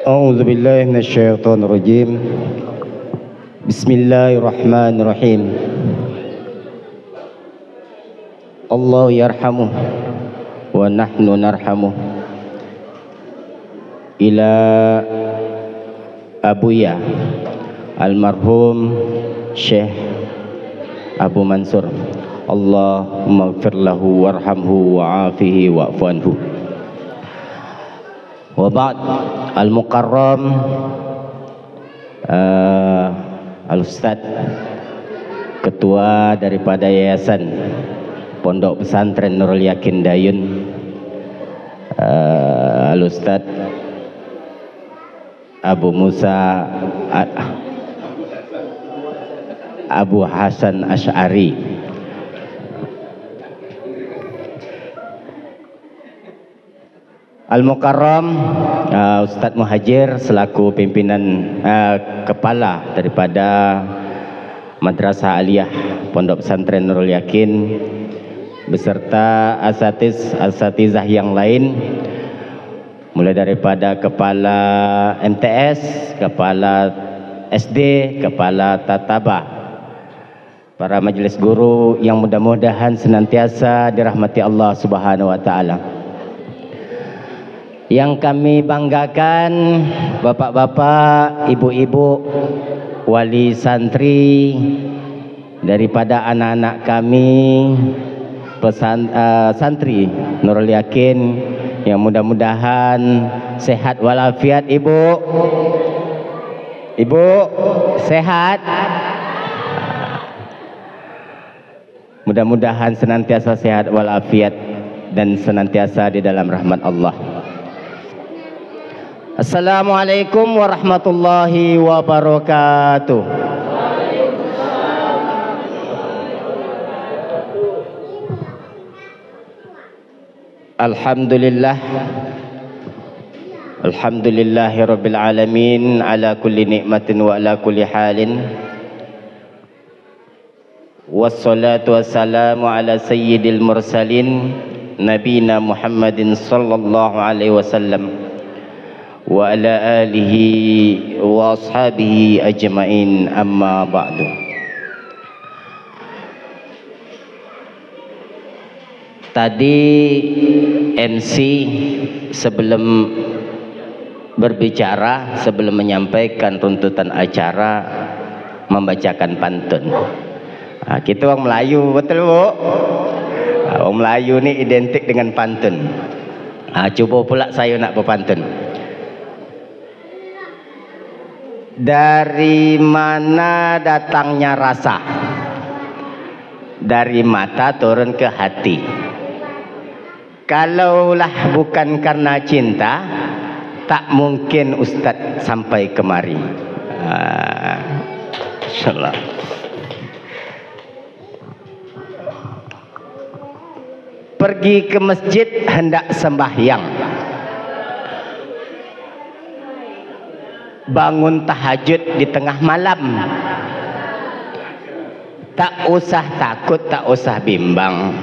أعوذ بالله من الشيطان الرجيم. بسم الله الرحمن الرحيم. الله يرحمه ونحن نرحمه. إلى أبويا المرحوم Syekh Abu Mansur, Allahumma ighfir lahu warhamhu wa'afihi wa'fu anhu. Wa ba'd, al-mukarram al-ustaz ketua daripada Yayasan Pondok Pesantren Nurul Yakin Dayun, al-ustaz Abu Musa Abu Hasan Asy'ari, Al-Mukarram Ustadz Muhajir selaku pimpinan kepala daripada Madrasah Aliyah Pondok Pesantren Nurul Yakin beserta asatizah yang lain, mulai daripada kepala MTS, kepala SD, kepala Tatabah, para majelis guru yang mudah-mudahan senantiasa dirahmati Allah Subhanahu wa taala. Yang kami banggakan bapak-bapak, ibu-ibu, wali santri daripada anak-anak kami santri Nurul Yakin yang mudah-mudahan sehat walafiat. Ibu sehat, mudah-mudahan senantiasa sehat walafiat dan senantiasa di dalam rahmat Allah. Assalamualaikum warahmatullahi wabarakatuh. Alhamdulillah, alhamdulillahi rabbil alamin ala kulli nikmatin wa ala kulli halin. Wassalatu wassalamu ala sayyidil mursalin nabina Muhammadin sallallahu alaihi wasallam wa ala alihi wa ashabihi ajma'in, amma ba'du. Tadi MC sebelum berbicara, sebelum menyampaikan tuntutan acara, membacakan pantun. Kita orang Melayu, betul Bu? Orang Melayu ni identik dengan pantun. Cuba pula saya nak berpantun. Dari mana datangnya rasa? Dari mata turun ke hati. Kalaulah bukan karena cinta, tak mungkin Ustadz sampai kemari. InsyaAllah. Pergi ke masjid hendak sembahyang, bangun tahajud di tengah malam, tak usah takut, tak usah bimbang,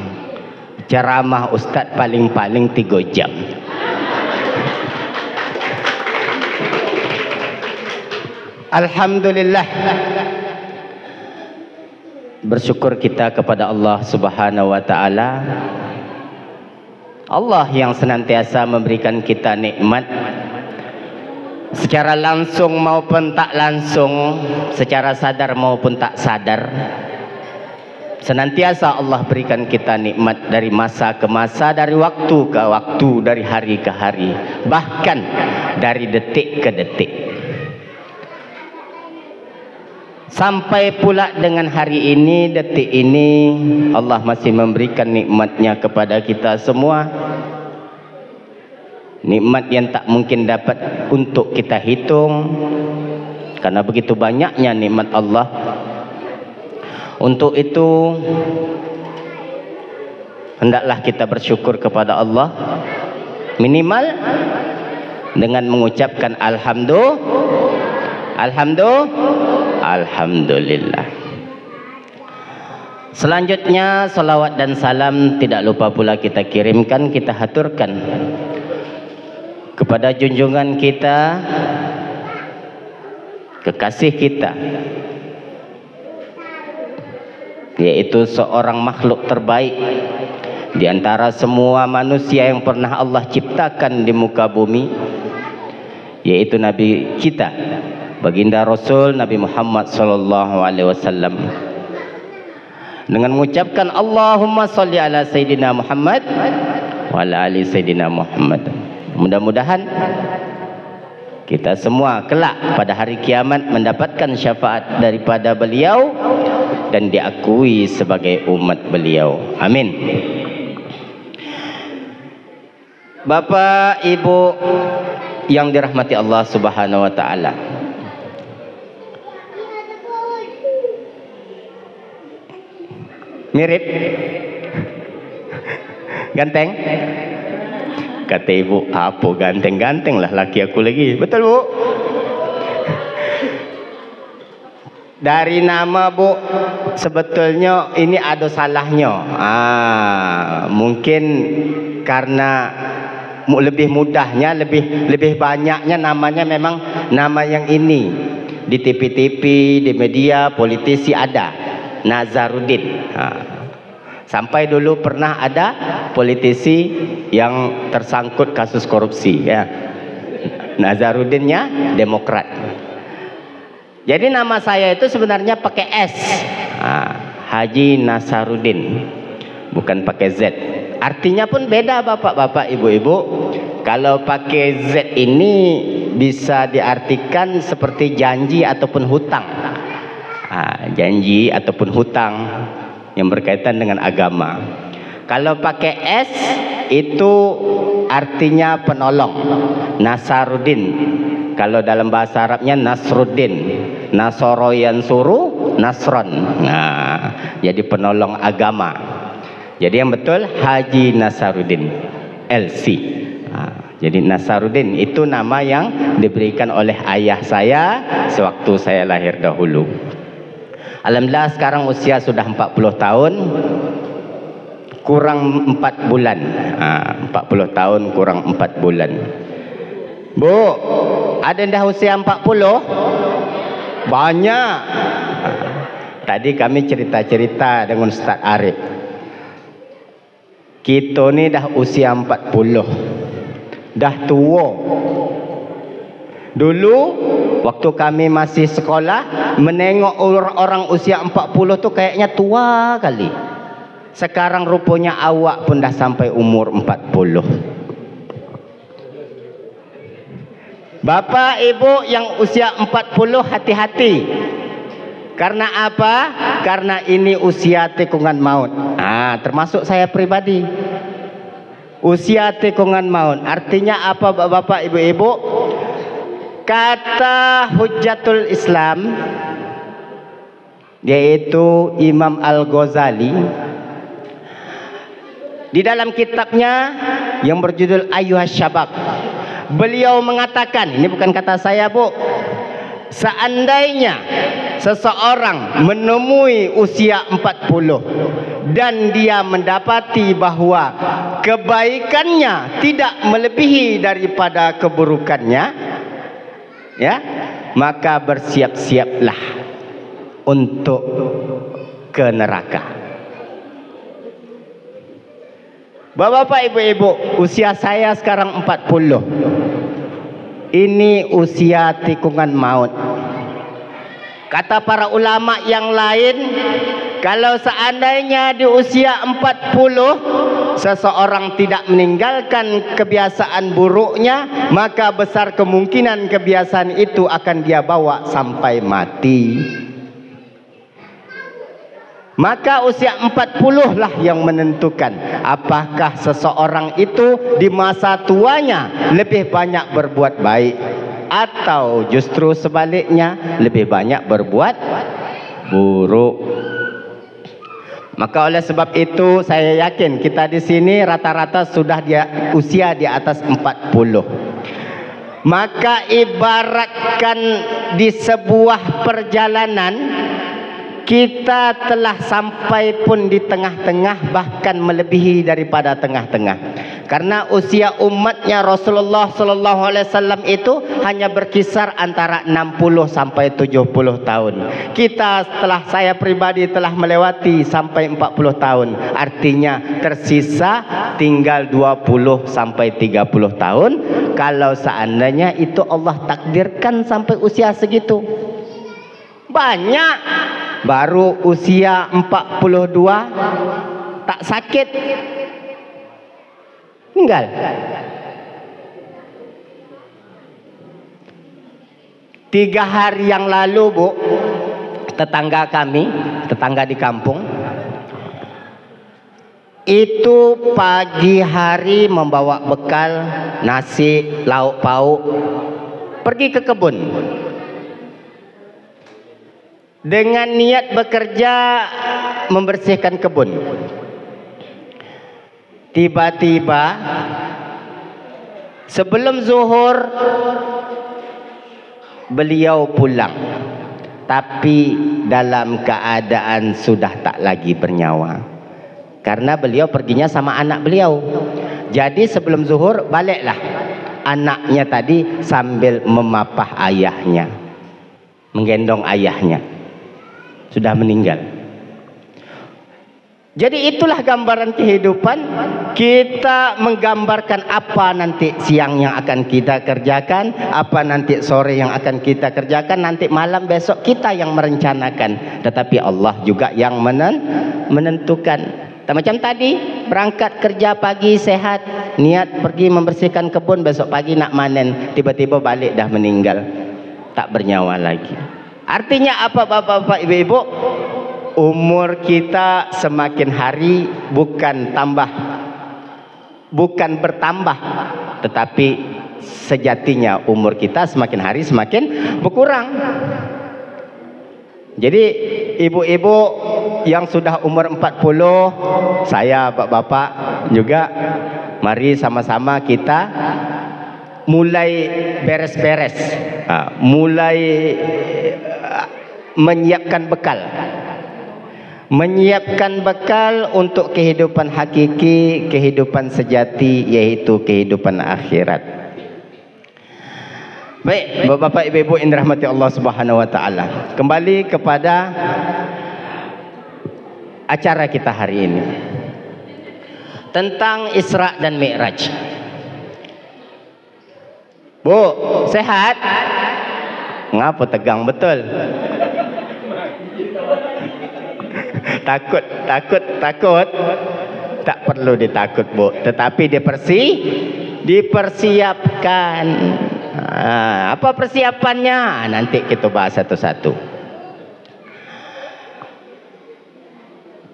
ceramah Ustadz paling-paling 3 jam. Alhamdulillah, bersyukur kita kepada Allah Subhanahu wa taala. Allah yang senantiasa memberikan kita nikmat secara langsung maupun tak langsung, secara sadar maupun tak sadar. Senantiasa Allah berikan kita nikmat dari masa ke masa, dari waktu ke waktu, dari hari ke hari, bahkan dari detik ke detik. Sampai pula dengan hari ini, detik ini, Allah masih memberikan nikmatnya kepada kita semua. Nikmat yang tak mungkin dapat untuk kita hitung, karena begitu banyaknya nikmat Allah. Untuk itu, hendaklah kita bersyukur kepada Allah, minimal dengan mengucapkan Alhamdulillah. Selanjutnya salawat dan salam tidak lupa pula kita kirimkan, kita haturkan kepada junjungan kita, kekasih kita, yaitu seorang makhluk terbaik di antara semua manusia yang pernah Allah ciptakan di muka bumi, yaitu Nabi kita, baginda Rasul Nabi Muhammad SAW. Dengan mengucapkan Allahumma salli ala Sayyidina Muhammad wa ala ali Sayyidina Muhammad. Mudah-mudahan kita semua kelak pada hari kiamat mendapatkan syafaat daripada beliau dan diakui sebagai umat beliau. Amin. Bapak, Ibu yang dirahmati Allah Subhanahu wa taala. Mirip? Ganteng? Kata ibu, apa ganteng-ganteng lah laki aku lagi. Betul, Bu? Dari nama, Bu, sebetulnya ini ada salahnya. Mungkin karena lebih mudahnya, lebih banyaknya namanya memang nama yang ini. Di TV-TV, di media, politisi ada. Nazaruddin. Sampai dulu pernah ada politisi yang tersangkut kasus korupsi, ya. Nazaruddinnya Demokrat. Jadi nama saya itu sebenarnya pakai S, Haji Nasaruddin, bukan pakai Z. Artinya pun beda, bapak-bapak, ibu-ibu. Kalau pakai Z ini bisa diartikan seperti janji ataupun hutang. Janji ataupun hutang yang berkaitan dengan agama. Kalau pakai S itu artinya penolong, Nasaruddin. Kalau dalam bahasa Arabnya Nasruddin, Nasoro Yansuru Nasron. Jadi penolong agama. Jadi yang betul Haji Nasaruddin LC. Jadi Nasaruddin itu nama yang diberikan oleh ayah saya sewaktu saya lahir dahulu. Alhamdulillah sekarang usia sudah 40 tahun kurang 4 bulan. 40 tahun kurang 4 bulan. Bu, ada dah usia 40? Banyak. Tadi kami cerita-cerita dengan Ustaz Arif. Kita ni dah usia 40. Dah tua. Dulu waktu kami masih sekolah, menengok orang usia 40 tu kayaknya tua kali. Sekarang rupanya awak pun dah sampai umur 40. Bapak, Ibu yang usia 40 hati-hati. Karena apa? Karena ini usia tikungan maut. Termasuk saya pribadi. Usia tikungan maut. Artinya apa, Bapak, Ibu-ibu? Kata Hujjatul Islam, yaitu Imam Al-Ghazali, di dalam kitabnya yang berjudul Ayyuhas Syabab, beliau mengatakan, ini bukan kata saya, Bu, seandainya seseorang menemui usia 40 dan dia mendapati bahwa kebaikannya tidak melebihi daripada keburukannya, ya, maka bersiap-siaplah untuk ke neraka. Bapak, Ibu-ibu, usia saya sekarang 40. Ini usia tikungan maut. Kata para ulama yang lain, kalau seandainya di usia 40 seseorang tidak meninggalkan kebiasaan buruknya, maka besar kemungkinan kebiasaan itu akan dia bawa sampai mati. Maka usia 40 lah yang menentukan apakah seseorang itu di masa tuanya lebih banyak berbuat baik atau justru sebaliknya lebih banyak berbuat buruk. Maka oleh sebab itu saya yakin kita di sini rata-rata sudah usia di atas 40. Maka ibaratkan di sebuah perjalanan kita telah sampai pun di tengah-tengah, bahkan melebihi daripada tengah-tengah. Karena usia umatnya Rasulullah sallallahu alaihi wasallam itu hanya berkisar antara 60 sampai 70 tahun. Kita saya pribadi telah melewati sampai 40 tahun. Artinya tersisa tinggal 20 sampai 30 tahun. Kalau seandainya itu Allah takdirkan sampai usia segitu. Banyak baru usia 42 tak sakit tinggal. Tiga hari yang lalu, Bu, tetangga kami, tetangga di kampung, itu pagi hari membawa bekal nasi, lauk pauk, pergi ke kebun dengan niat bekerja membersihkan kebun. Tiba-tiba sebelum zuhur beliau pulang, tapi dalam keadaan sudah tak lagi bernyawa, karena beliau perginya sama anak beliau. Jadi sebelum zuhur baliklah anaknya tadi sambil memapah ayahnya, menggendong ayahnya, sudah meninggal. Jadi itulah gambaran kehidupan. Kita menggambarkan apa nanti siang yang akan kita kerjakan, apa nanti sore yang akan kita kerjakan, nanti malam besok kita yang merencanakan, tetapi Allah juga yang menentukan. Macam tadi, berangkat kerja pagi sehat, niat pergi membersihkan kebun, besok pagi nak manen, tiba-tiba balik dah meninggal, tak bernyawa lagi. Artinya apa, bapak-bapak, ibu-ibu? Umur kita semakin hari bukan bertambah, tetapi sejatinya umur kita semakin hari semakin berkurang. Jadi ibu-ibu yang sudah umur 40, saya bapak-bapak juga, mari sama-sama kita mulai beres-beres, mulai menyiapkan bekal untuk kehidupan hakiki, kehidupan sejati, yaitu kehidupan akhirat. Baik, bapak-bapak, ibu-ibu yang dirahmati Allah Subhanahu wa taala, kembali kepada acara kita hari ini tentang Isra dan Mi'raj. Bu, sehat? Ngapa tegang betul? Takut. Tak perlu ditakut, Bu, tetapi dipersiapkan. Apa persiapannya? Nanti kita bahas satu-satu.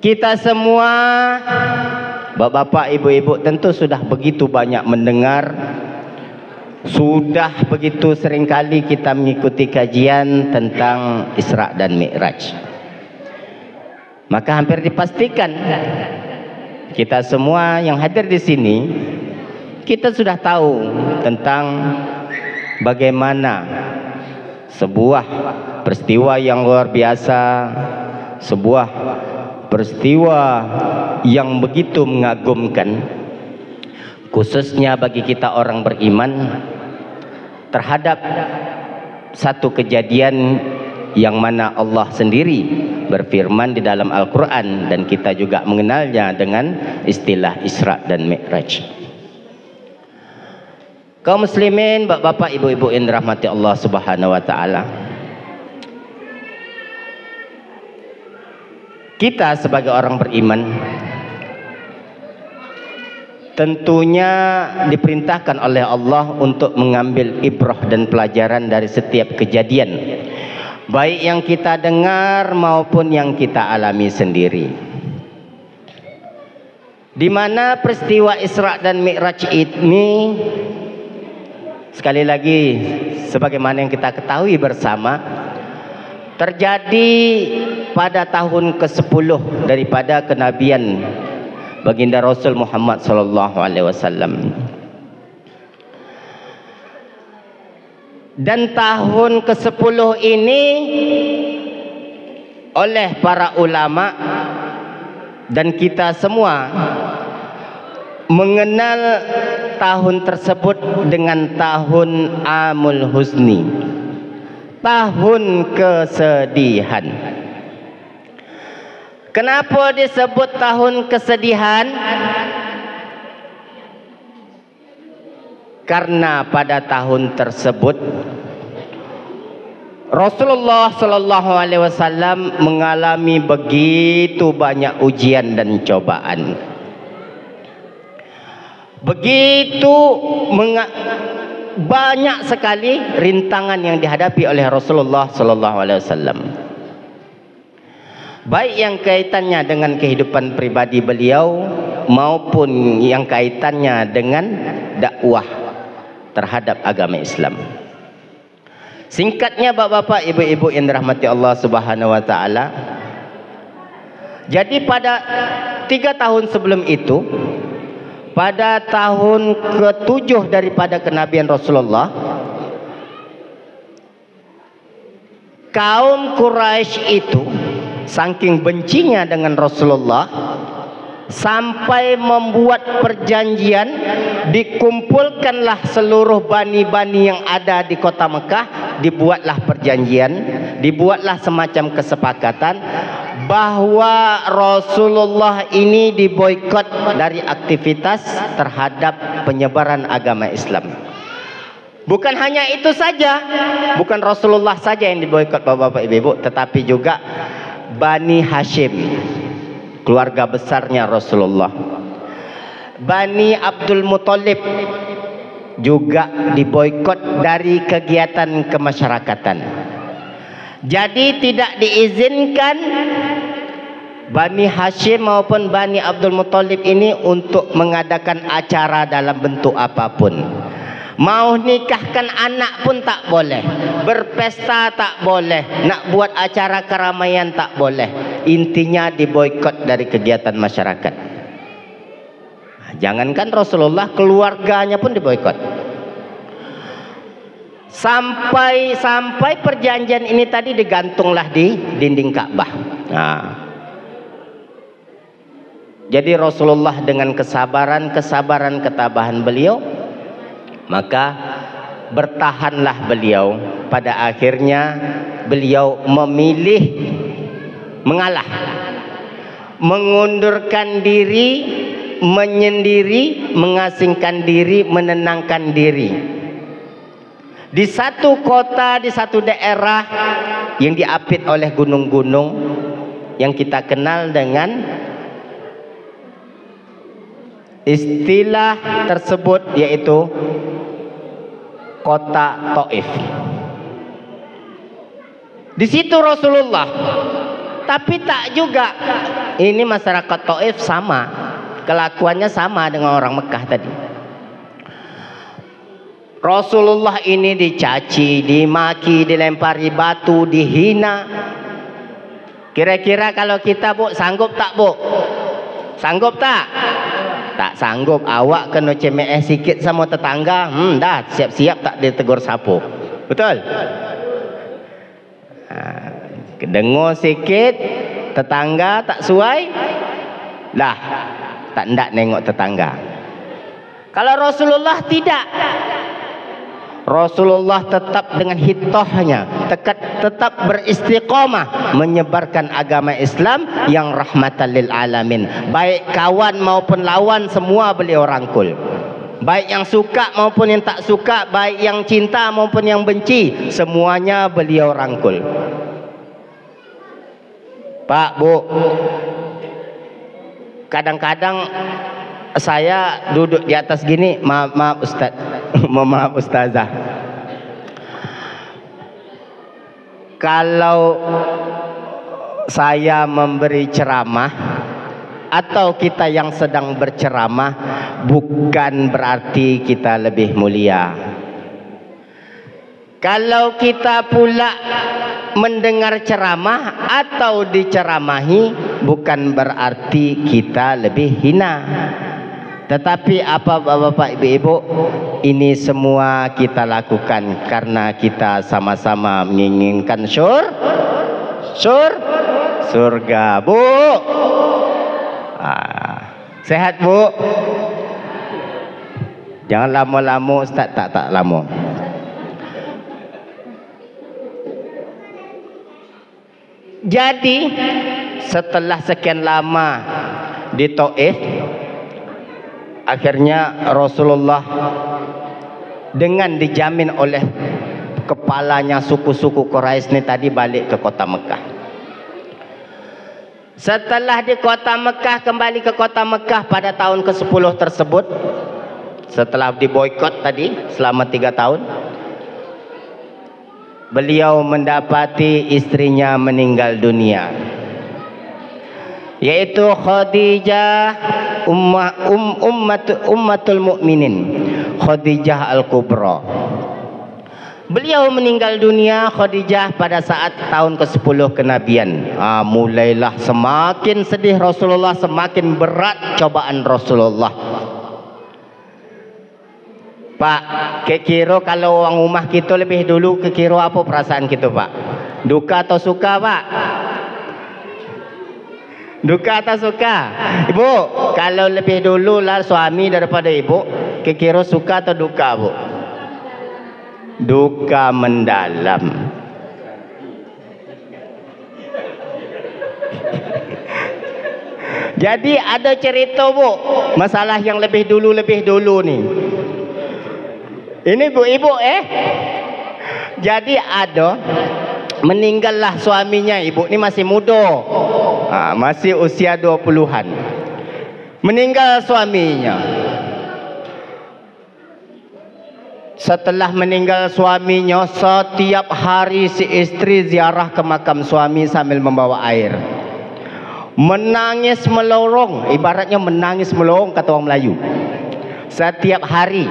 Kita semua, bapak-bapak, ibu-ibu, tentu sudah begitu banyak mendengar, sudah begitu seringkali kita mengikuti kajian tentang Isra dan Mi'raj. Maka hampir dipastikan kita semua yang hadir di sini, kita sudah tahu tentang bagaimana sebuah peristiwa yang luar biasa, sebuah peristiwa yang begitu mengagumkan, khususnya bagi kita orang beriman, terhadap satu kejadian yang mana Allah sendiri berfirman di dalam Al-Quran, dan kita juga mengenalnya dengan istilah Isra dan Mi'raj. Kaum muslimin, bapak-bapak, ibu-ibu yang dirahmati Allah Subhanahu wa taala, kita sebagai orang beriman tentunya diperintahkan oleh Allah untuk mengambil ibrah dan pelajaran dari setiap kejadian, baik yang kita dengar maupun yang kita alami sendiri. Di mana peristiwa Isra dan Mi'raj ini, sekali lagi sebagaimana yang kita ketahui bersama, terjadi pada tahun ke-10 daripada kenabian baginda Rasul Muhammad sallallahu alaihi wasallam. Dan tahun ke-10 ini oleh para ulama dan kita semua mengenal tahun tersebut dengan tahun Amul Huzni, tahun kesedihan. Kenapa disebut tahun kesedihan? Karena pada tahun tersebut Rasulullah sallallahu alaihi wasallam mengalami begitu banyak ujian dan cobaan. Begitu banyak sekali rintangan yang dihadapi oleh Rasulullah sallallahu alaihi wasallam. Baik yang kaitannya dengan kehidupan pribadi beliau maupun yang kaitannya dengan dakwah terhadap agama Islam. Singkatnya bapak-bapak, ibu-ibu yang dirahmati Allah Subhanahu wa taala. Jadi pada 3 tahun sebelum itu, pada tahun ke-7 daripada kenabian Rasulullah, kaum Quraisy itu saking bencinya dengan Rasulullah sampai membuat perjanjian, dikumpulkanlah seluruh bani-bani yang ada di kota Mekah, dibuatlah perjanjian, dibuatlah semacam kesepakatan bahwa Rasulullah ini diboikot dari aktivitas terhadap penyebaran agama Islam. Bukan hanya itu saja, bukan Rasulullah saja yang diboikot bapak-bapak ibu-ibu, tetapi juga Bani Hashim, keluarga besarnya Rasulullah. Bani Abdul Muthalib juga diboikot dari kegiatan kemasyarakatan. Jadi tidak diizinkan Bani Hashim maupun Bani Abdul Muthalib ini untuk mengadakan acara dalam bentuk apapun. Mau nikahkan anak pun tak boleh, berpesta tak boleh, nak buat acara keramaian tak boleh. Intinya diboikot dari kegiatan masyarakat. Jangankan Rasulullah, keluarganya pun diboikot. Sampai perjanjian ini tadi digantunglah di dinding Ka'bah. Nah, jadi Rasulullah dengan kesabaran ketabahan beliau, maka bertahanlah beliau. Pada akhirnya beliau memilih mengalah, mengundurkan diri, menyendiri, mengasingkan diri, menenangkan diri di satu kota, di satu daerah yang diapit oleh gunung-gunung yang kita kenal dengan istilah tersebut, yaitu kota Taif. Di situ Rasulullah, tapi tak juga ini masyarakat Taif sama, kelakuannya sama dengan orang Mekah tadi. Rasulullah ini dicaci, dimaki, dilempari batu, dihina. Kira-kira kalau kita, Bu, sanggup tak, Bu? Sanggup tak? Tak sanggup. Awak kena cemeh sikit sama tetangga, dah siap-siap tak ditegur sapu. Betul? Dengar sikit tetangga tak suai, dah tak ndak nengok tetangga. Kalau Rasulullah tidak. Rasulullah tetap dengan hitohnya, tetap beristiqamah menyebarkan agama Islam yang rahmatan lil alamin. Baik kawan maupun lawan semua beliau rangkul. Baik yang suka maupun yang tak suka, baik yang cinta maupun yang benci, semuanya beliau rangkul. Pak, Bu, kadang-kadang saya duduk di atas gini, maaf Ustaz, maaf Ustazah. Kalau saya memberi ceramah atau kita yang sedang berceramah, bukan berarti kita lebih mulia. Kalau kita pula mendengar ceramah atau diceramahi, bukan berarti kita lebih hina. Tetapi apa bapak ibu-ibu, ini semua kita lakukan karena kita sama-sama menginginkan surga, Bu. Sehat, Bu? Jangan lama-lama Ustaz, tak lama. Jadi setelah sekian lama di Taif, akhirnya Rasulullah dengan dijamin oleh kepalanya suku-suku Quraisy ini tadi balik ke kota Mekah. Setelah di kota Mekah, kembali ke kota Mekah pada tahun ke-10 tersebut, setelah diboikot tadi selama 3 tahun, beliau mendapati istrinya meninggal dunia, yaitu Khadijah ummatul mukminin, Khadijah Al-Kubra. Beliau meninggal dunia Khadijah pada saat tahun ke-10 kenabian. Mulailah semakin sedih Rasulullah, semakin berat cobaan Rasulullah. Pak, kira kalau orang rumah kita lebih dulu, kira apa perasaan kita, Pak? Duka atau suka, Pak? Duka atau suka? Ibu, kalau lebih dulu lah suami daripada ibu, kira suka atau duka, Bu? Duka mendalam. Jadi ada cerita, Bu, masalah yang lebih dulu nih. Ini Bu, ibu jadi ada meninggallah suaminya, ibu ini masih muda, masih usia 20-an. Meninggal suaminya. Setelah meninggal suaminya, setiap hari si istri ziarah ke makam suami sambil membawa air. Menangis melorong, ibaratnya menangis melorong kata orang Melayu. Setiap hari,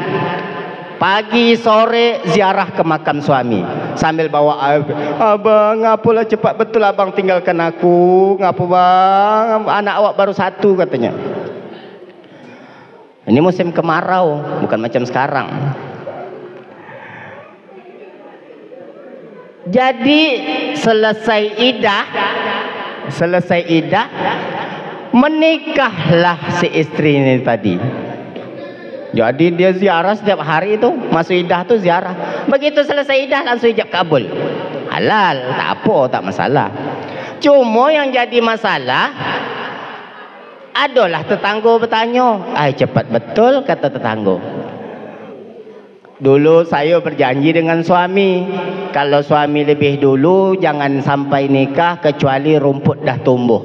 pagi sore ziarah ke makam suami sambil bawa air. Abang, ngapalah cepat betul abang tinggalkan aku? Ngapa bang? Anak awak baru 1 katanya. Ini musim kemarau, bukan macam sekarang. Jadi selesai idah, menikahlah si istri ini tadi. Jadi dia ziarah setiap hari itu, masuk idah tu ziarah. Begitu selesai idah langsung ijab kabul. Halal, tak apa, tak masalah. Cuma yang jadi masalah, adalah tetangga bertanya, cepat betul kata tetangga. Dulu saya berjanji dengan suami, kalau suami lebih dulu jangan sampai nikah kecuali rumput dah tumbuh.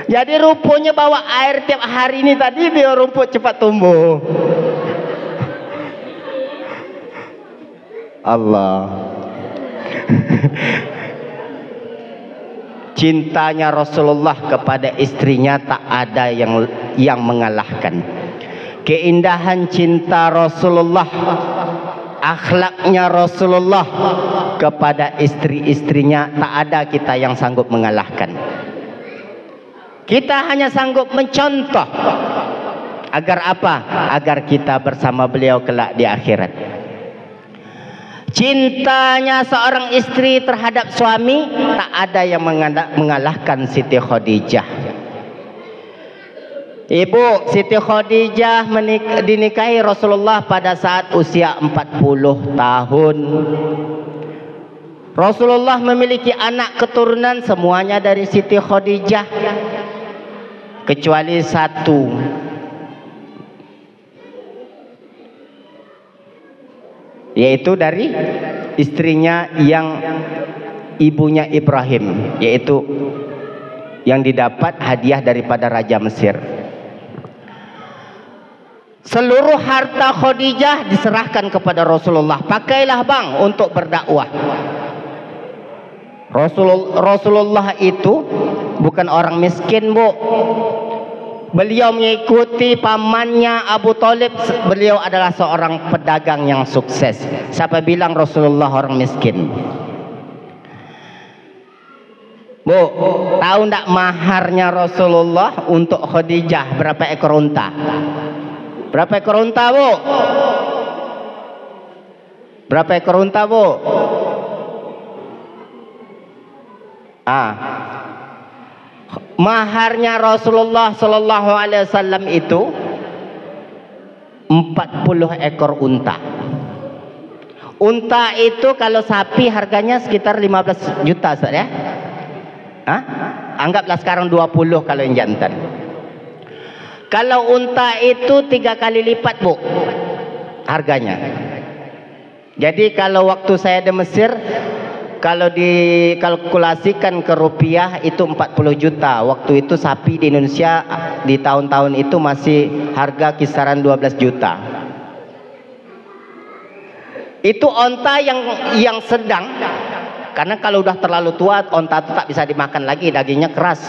Jadi rupanya bawa air tiap hari ini tadi biar rumput cepat tumbuh. Allah. Cintanya Rasulullah kepada istrinya tak ada yang mengalahkan. Keindahan cinta Rasulullah, akhlaknya Rasulullah kepada istri-istrinya, tak ada kita yang sanggup mengalahkan. Kita hanya sanggup mencontoh. Agar apa? Agar kita bersama beliau kelak di akhirat. Cintanya seorang istri terhadap suami, tak ada yang mengalahkan Siti Khadijah. Ibu Siti Khadijah dinikahi Rasulullah pada saat usia 40 tahun. Rasulullah memiliki anak keturunan semuanya dari Siti Khadijah, kecuali 1, yaitu dari istrinya yang ibunya Ibrahim, yaitu yang didapat hadiah daripada Raja Mesir. Seluruh harta Khadijah diserahkan kepada Rasulullah. Pakailah bang untuk berdakwah. Rasulullah itu bukan orang miskin, Bu. Beliau mengikuti pamannya Abu Talib. Beliau adalah seorang pedagang yang sukses. Siapa bilang Rasulullah orang miskin? Bu, tahu tak maharnya Rasulullah untuk Khadijah berapa ekor unta? Berapa ekor unta, Bu? Berapa ekor unta, Bu? Maharnya Rasulullah sallallahu alaihi wasallam itu 40 ekor unta. Unta itu kalau sapi harganya sekitar 15 juta, Ustaz ya. Hah? Anggaplah sekarang 20 kalau yang jantan. Kalau unta itu 3 kali lipat, Bu, harganya. Jadi kalau waktu saya di Mesir, kalau dikalkulasikan ke rupiah itu 40 juta. Waktu itu sapi di Indonesia di tahun-tahun itu masih harga kisaran 12 juta. Itu onta yang sedang, karena kalau udah terlalu tua onta itu tak bisa dimakan lagi, dagingnya keras.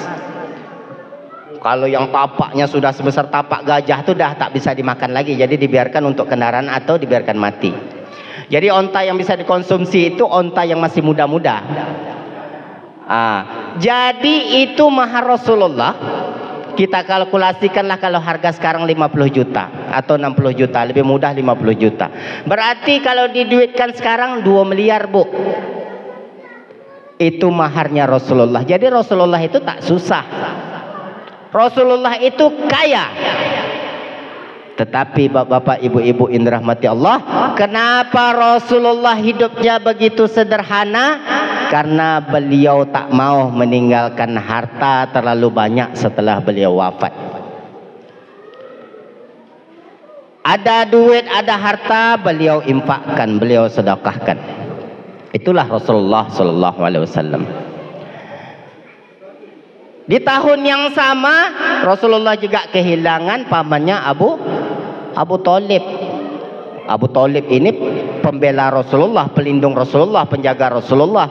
Kalau yang tapaknya sudah sebesar tapak gajah itu dah tak bisa dimakan lagi, jadi dibiarkan untuk kendaraan atau dibiarkan mati. Jadi onta yang bisa dikonsumsi itu onta yang masih muda-muda. Jadi itu mahar Rasulullah. Kita kalkulasikanlah kalau harga sekarang 50 juta atau 60 juta, lebih mudah 50 juta. Berarti kalau diduitkan sekarang 2 miliar, Bu. Itu maharnya Rasulullah. Jadi Rasulullah itu tak susah. Rasulullah itu kaya. Tetapi bapak-bapak, ibu-ibu yang dirahmati Allah, kenapa Rasulullah hidupnya begitu sederhana? Karena beliau tak mau meninggalkan harta terlalu banyak setelah beliau wafat. Ada duit, ada harta, beliau infakkan, beliau sedekahkan. Itulah Rasulullah sallallahu alaihi wasallam. Di tahun yang sama Rasulullah juga kehilangan pamannya Abu Thalib. Abu Thalib ini pembela Rasulullah, pelindung Rasulullah, penjaga Rasulullah.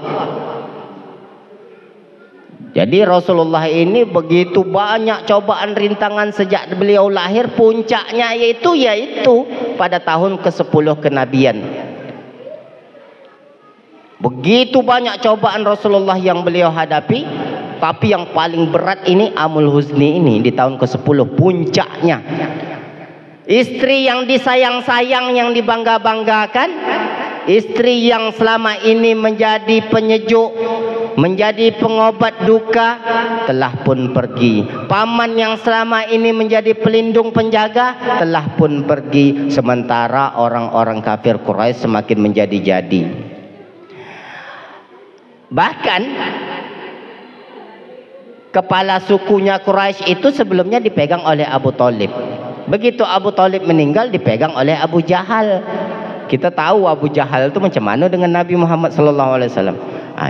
Jadi Rasulullah ini begitu banyak cobaan rintangan sejak beliau lahir, puncaknya yaitu pada tahun ke-10 kenabian. Begitu banyak cobaan Rasulullah yang beliau hadapi, tapi yang paling berat ini Amul Huzni ini di tahun ke-10, puncaknya. Istri yang disayang-sayang, yang dibangga-banggakan, istri yang selama ini menjadi penyejuk, menjadi pengobat duka, telah pun pergi. Paman yang selama ini menjadi pelindung penjaga, telah pun pergi. Sementara orang-orang kafir Quraisy semakin menjadi-jadi. Bahkan kepala sukunya Quraisy itu sebelumnya dipegang oleh Abu Thalib. Begitu Abu Thalib meninggal, dipegang oleh Abu Jahal. Kita tahu Abu Jahal itu macam mana dengan Nabi Muhammad SAW.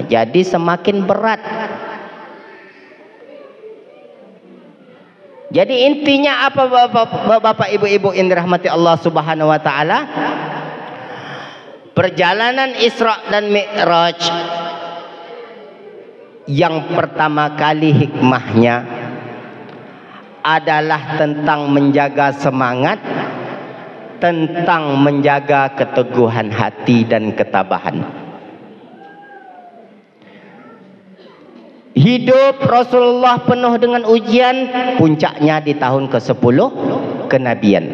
Jadi semakin berat. Jadi intinya apa, bapak ibu-ibu yang dirahmati Allah Subhanahu wa taala? Perjalanan Isra dan Mi'raj yang pertama kali hikmahnya adalah tentang menjaga semangat, tentang menjaga keteguhan hati dan ketabahan. Hidup Rasulullah penuh dengan ujian, puncaknya di tahun ke-10 kenabian,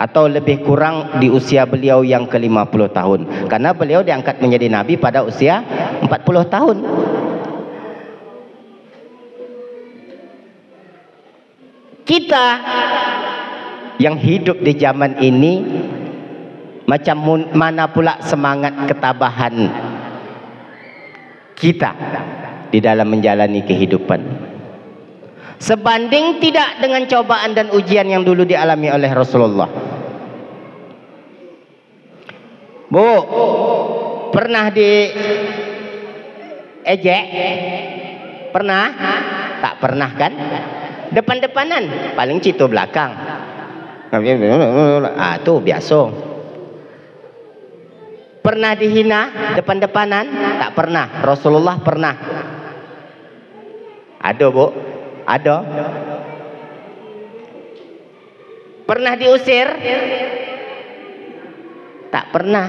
atau lebih kurang di usia beliau yang ke-50 tahun, karena beliau diangkat menjadi nabi pada usia 40 tahun. Kita yang hidup di zaman ini, macam mana pula semangat ketabahan kita di dalam menjalani kehidupan? Sebanding tidak dengan cobaan dan ujian yang dulu dialami oleh Rasulullah. Bu, pernah diejek? Pernah? Tak pernah kan? Depan-depanan, paling citu belakang. Itu biasa. Pernah dihina depan-depanan? Tak pernah. Rasulullah pernah. Ada, Bu? Ada. Pernah diusir? Tak pernah.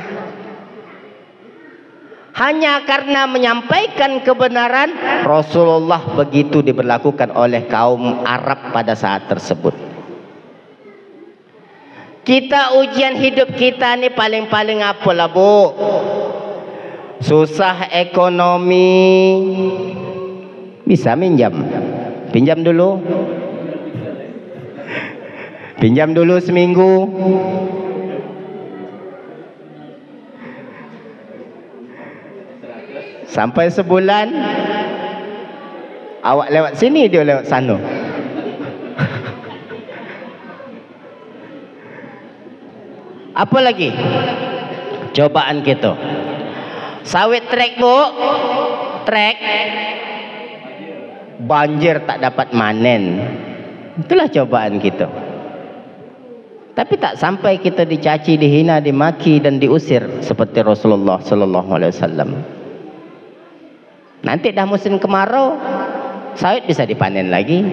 Hanya karena menyampaikan kebenaran, Rasulullah begitu diberlakukan oleh kaum Arab pada saat tersebut. Kita ujian hidup kita ini paling-paling apalah, Bu? Susah ekonomi. Bisa minjam? Pinjam dulu. Pinjam dulu seminggu. Sampai sebulan. Awak lewat sini, dia lewat sana. Apa lagi? Cobaan kita. Sawit trek, Bu. Trek. Banjir tak dapat manen. Itulah cobaan kita. Tapi tak sampai kita dicaci, dihina, dimaki dan diusir seperti Rasulullah sallallahu alaihi wasallam. Nanti dah musim kemarau, sawit bisa dipanen lagi.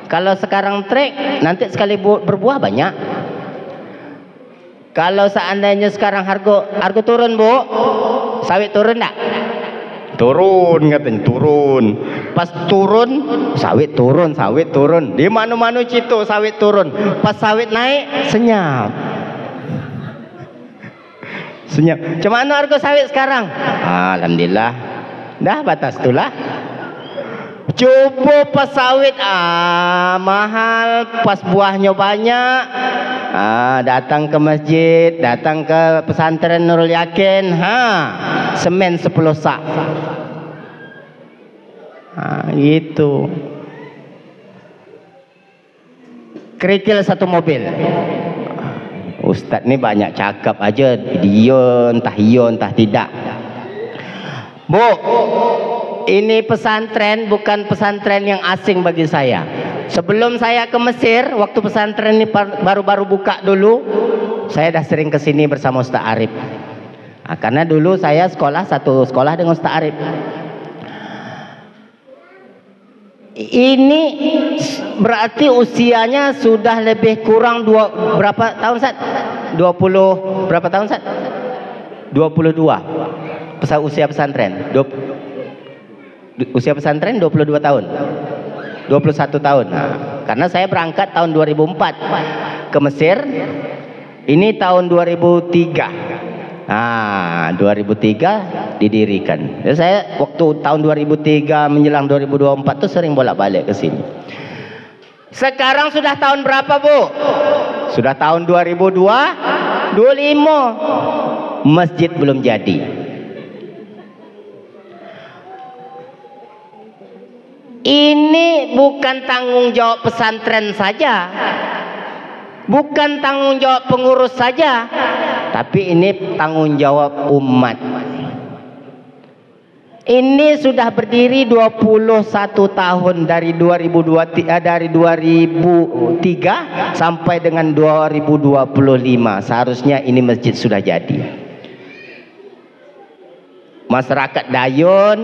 Kalau sekarang trek, nanti sekali berbuah banyak. Kalau seandainya sekarang harga turun, Bu, sawit turun tak? Turun katanya, turun. Pas turun, sawit turun, sawit turun. Di mana-mana citu sawit turun. Pas sawit naik, senyap. Senyap. Macam mana harga sawit sekarang? Alhamdulillah. Dah batas itulah. Cuba pas sawit mahal, pas buahnya banyak. Datang ke masjid, datang ke pesantren Nurul Yakin, semen 10 sak. Gitu. Kerikil 1 mobil. Ustaz ni banyak cakap aja, dia entah iya entah tidak. Bu, ini pesantren bukan pesantren yang asing bagi saya. Sebelum saya ke Mesir, waktu pesantren ini baru-baru buka dulu, saya dah sering ke sini bersama Ustaz Arif. Karena dulu saya satu sekolah dengan Ustaz Arif. Ini berarti usianya sudah lebih kurang berapa tahun, Ustaz? 20 berapa tahun, Ustaz? 22. Usia pesantren. Usia pesantren 22 tahun. 21 tahun. Karena saya berangkat tahun 2004 ke Mesir. Ini tahun 2003. 2003 didirikan. Jadi saya waktu tahun 2003 menjelang 2024 tuh sering bolak-balik ke sini. Sekarang sudah tahun berapa, Bu? Sudah tahun 2025. Masjid belum jadi. Ini bukan tanggung jawab pesantren saja, bukan tanggung jawab pengurus saja, tapi ini tanggung jawab umat. Ini sudah berdiri 21 tahun dari 2003 sampai dengan 2025. Seharusnya ini masjid sudah jadi. Masyarakat Dayun,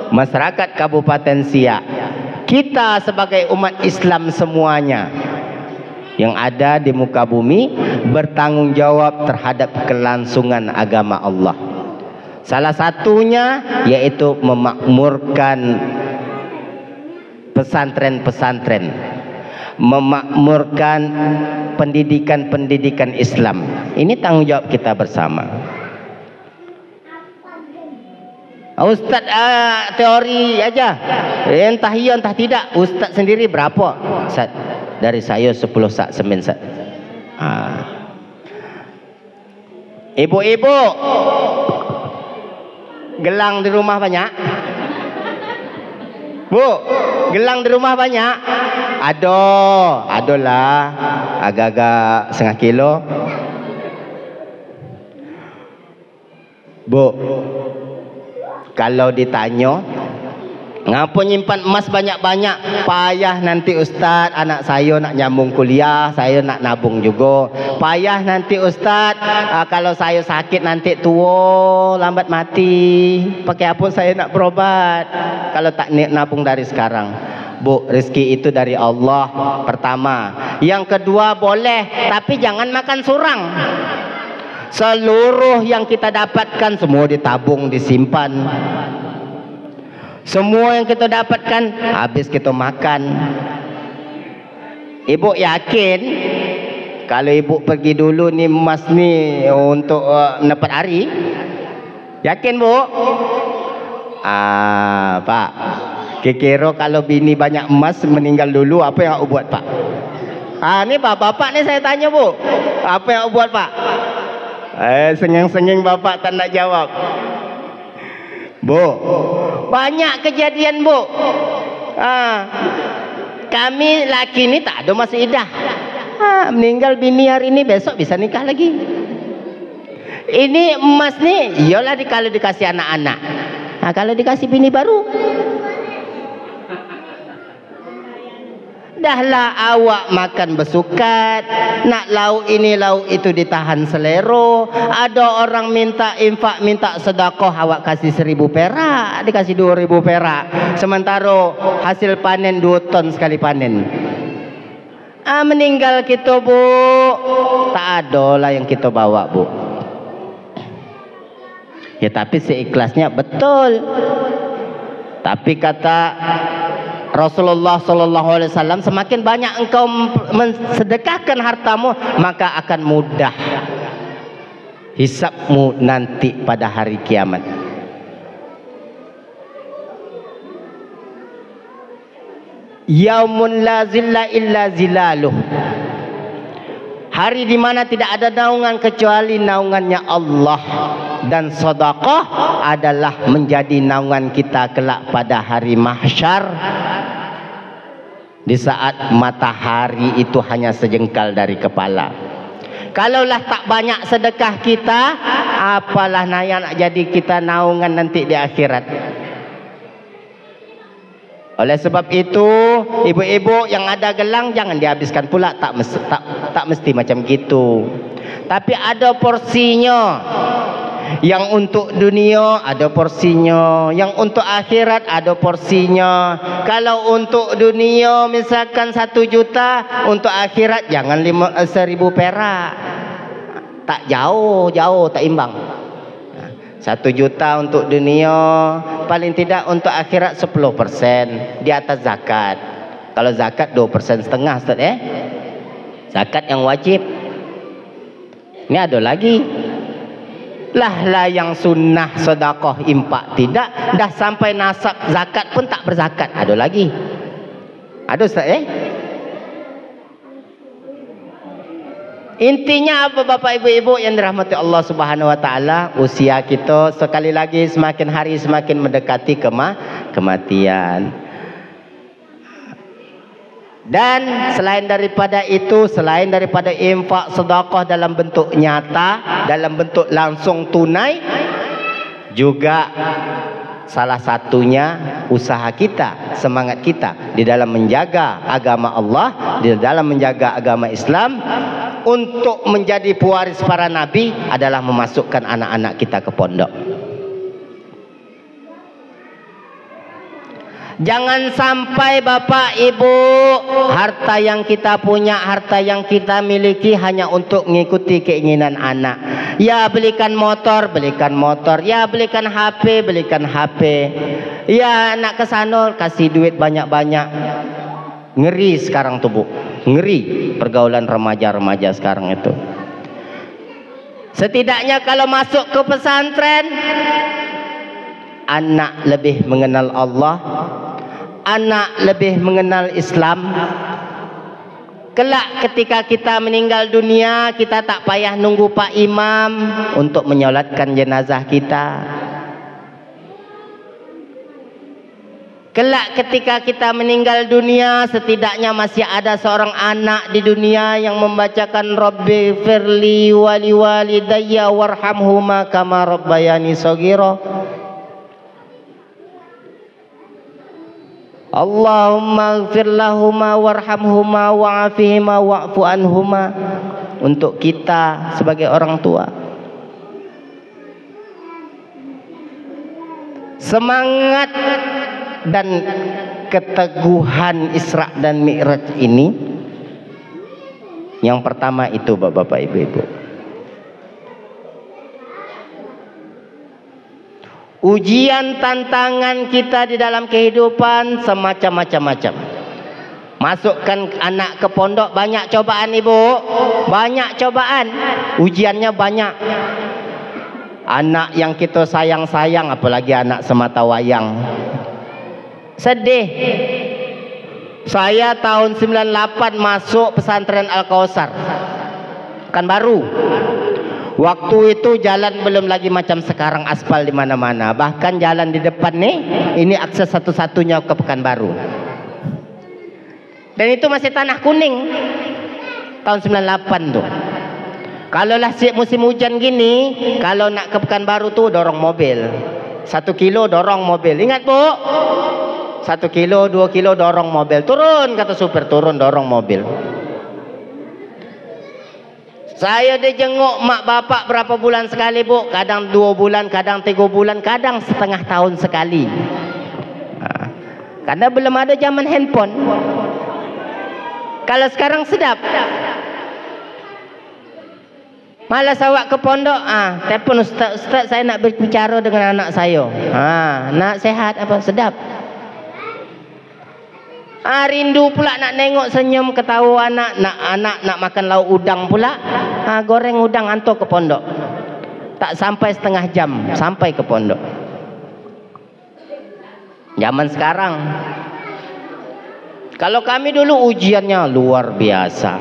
masyarakat Kabupaten Siak, kita sebagai umat Islam semuanya yang ada di muka bumi bertanggung jawab terhadap kelangsungan agama Allah. Salah satunya yaitu memakmurkan pesantren-pesantren, memakmurkan pendidikan-pendidikan Islam. Ini tanggung jawab kita bersama. Ustaz teori aja, entah iya entah tidak. Ustaz sendiri berapa? Ustaz, dari saya 10 sak semen, Ustaz. Ibu-ibu, gelang di rumah banyak? Bu, gelang di rumah banyak? Adolah, agak-agak setengah kilo. Bu, kalau ditanya, ngapa nyimpan emas banyak-banyak? Payah nanti Ustaz, anak saya nak nyambung kuliah, saya nak nabung juga. Payah nanti Ustaz, kalau saya sakit nanti tua, lambat mati. Pakai apa saya nak berobat kalau tak nabung dari sekarang? Bu, rezeki itu dari Allah pertama. Yang kedua, boleh, tapi jangan makan surang. Seluruh yang kita dapatkan semua ditabung, disimpan. Semua yang kita dapatkan habis kita makan. Ibu yakin kalau ibu pergi dulu ni emas ni untuk dapat hari? Yakin, Bu? Pak, kira kalau bini banyak emas meninggal dulu, apa yang aku buat, Pak? Ini bapak-bapak nih saya tanya Bu, apa yang buat Pak? Sengeng-sengeng bapak tak nak jawab. Bu, banyak kejadian Bu. Kami laki ni tak ada masa idah. Meninggal bini hari ini, besok bisa nikah lagi. Ini emas nih, iyalah kalau dikasih anak-anak. Kalau dikasih bini baru, dahlah awak makan bersukat, nak lauk ini lauk itu ditahan selero. Ada orang minta infak, minta sedekah, awak kasih 1.000 perak, dikasih 2.000 perak. Sementara hasil panen 2 ton sekali panen. Meninggal kita Bu, tak ada lah yang kita bawa Bu. Ya tapi seikhlasnya betul. Tapi kata Rasulullah SAW, semakin banyak engkau mensedekahkan hartamu, maka akan mudah hisabmu nanti pada hari kiamat. Yaumun la zilla illa zilaluh. Hari di mana tidak ada naungan kecuali naungannya Allah. Dan sedekah adalah menjadi naungan kita kelak pada hari mahsyar, di saat matahari itu hanya sejengkal dari kepala. Kalaulah tak banyak sedekah kita, apalah naya nak jadi kita naungan nanti di akhirat. Oleh sebab itu, ibu-ibu yang ada gelang jangan dihabiskan pula, tak mesti macam gitu. Tapi ada porsinya. Yang untuk dunia ada porsinya, yang untuk akhirat ada porsinya. Kalau untuk dunia misalkan 1 juta, untuk akhirat jangan 1.000 perak. Tak jauh, tak imbang. 1 juta untuk dunia, paling tidak untuk akhirat 10% di atas zakat. Kalau zakat 2,5% Ustaz zakat yang wajib. Ini ada lagi. Lah yang sunnah sedekah infak tidak, dah sampai nasab zakat pun tak berzakat. Ada lagi. Ada Ustaz Intinya apa Bapak Ibu-ibu yang dirahmati Allah Subhanahu wa taala, usia kita sekali lagi semakin hari semakin mendekati kematian. Dan selain daripada itu, selain daripada infak sedekah dalam bentuk nyata, dalam bentuk langsung tunai, juga salah satunya usaha kita, semangat kita di dalam menjaga agama Allah, di dalam menjaga agama Islam, untuk menjadi pewaris para nabi adalah memasukkan anak-anak kita ke pondok. Jangan sampai Bapak Ibu, harta yang kita punya, harta yang kita miliki hanya untuk mengikuti keinginan anak. Ya belikan motor, ya belikan HP, ya nak ke sana kasih duit banyak-banyak. Ngeri sekarang tuh Bu, ngeri pergaulan remaja-remaja sekarang itu. Setidaknya kalau masuk ke pesantren, anak lebih mengenal Allah, anak lebih mengenal Islam. Kelak ketika kita meninggal dunia, kita tak payah nunggu Pak Imam untuk menyolatkan jenazah kita. Kelak ketika kita meninggal dunia, setidaknya masih ada seorang anak di dunia yang membacakan Rabbi firli wali walidayya warhamhuma kama rabbayani shaghira. Allahumma ighfir lahuma warhamhuma wa'afihima wa'fu anhuma. Untuk kita sebagai orang tua, semangat dan keteguhan Isra dan Mi'raj ini, yang pertama itu Bapak Ibu-ibu, ujian tantangan kita di dalam kehidupan semacam-macam. Masukkan anak ke pondok, banyak cobaan Ibu, banyak cobaan, ujiannya banyak. Anak yang kita sayang-sayang, apalagi anak semata wayang, sedih Saya tahun 98 masuk pesantren Al-Kausar Pekanbaru. Waktu itu jalan belum lagi macam sekarang, aspal di mana-mana. Bahkan jalan di depan nih, ini akses satu-satunya ke Pekanbaru. Dan itu masih tanah kuning. Tahun 98 tuh. Kalau lah musim hujan gini, kalau nak ke Pekanbaru tuh dorong mobil. 1 kilo dorong mobil. Ingat Bu? 1 kilo, 2 kilo dorong mobil. Turun, kata supir, turun dorong mobil. Saya dijenguk mak bapak berapa bulan sekali Bu? Kadang 2 bulan, kadang 3 bulan, kadang setengah tahun sekali. Karena belum ada zaman handphone. Kalau sekarang sedap. Malas awak ke pondok, telepon Ustaz, saya nak berbicara dengan anak saya. Nak sehat apa? Sedap. Rindu pula nak nengok senyum ketawa anak nak makan lauk udang pula. Goreng udang hantar ke pondok. Tak sampai setengah jam sampai ke pondok. Zaman sekarang. Kalau kami dulu ujiannya luar biasa.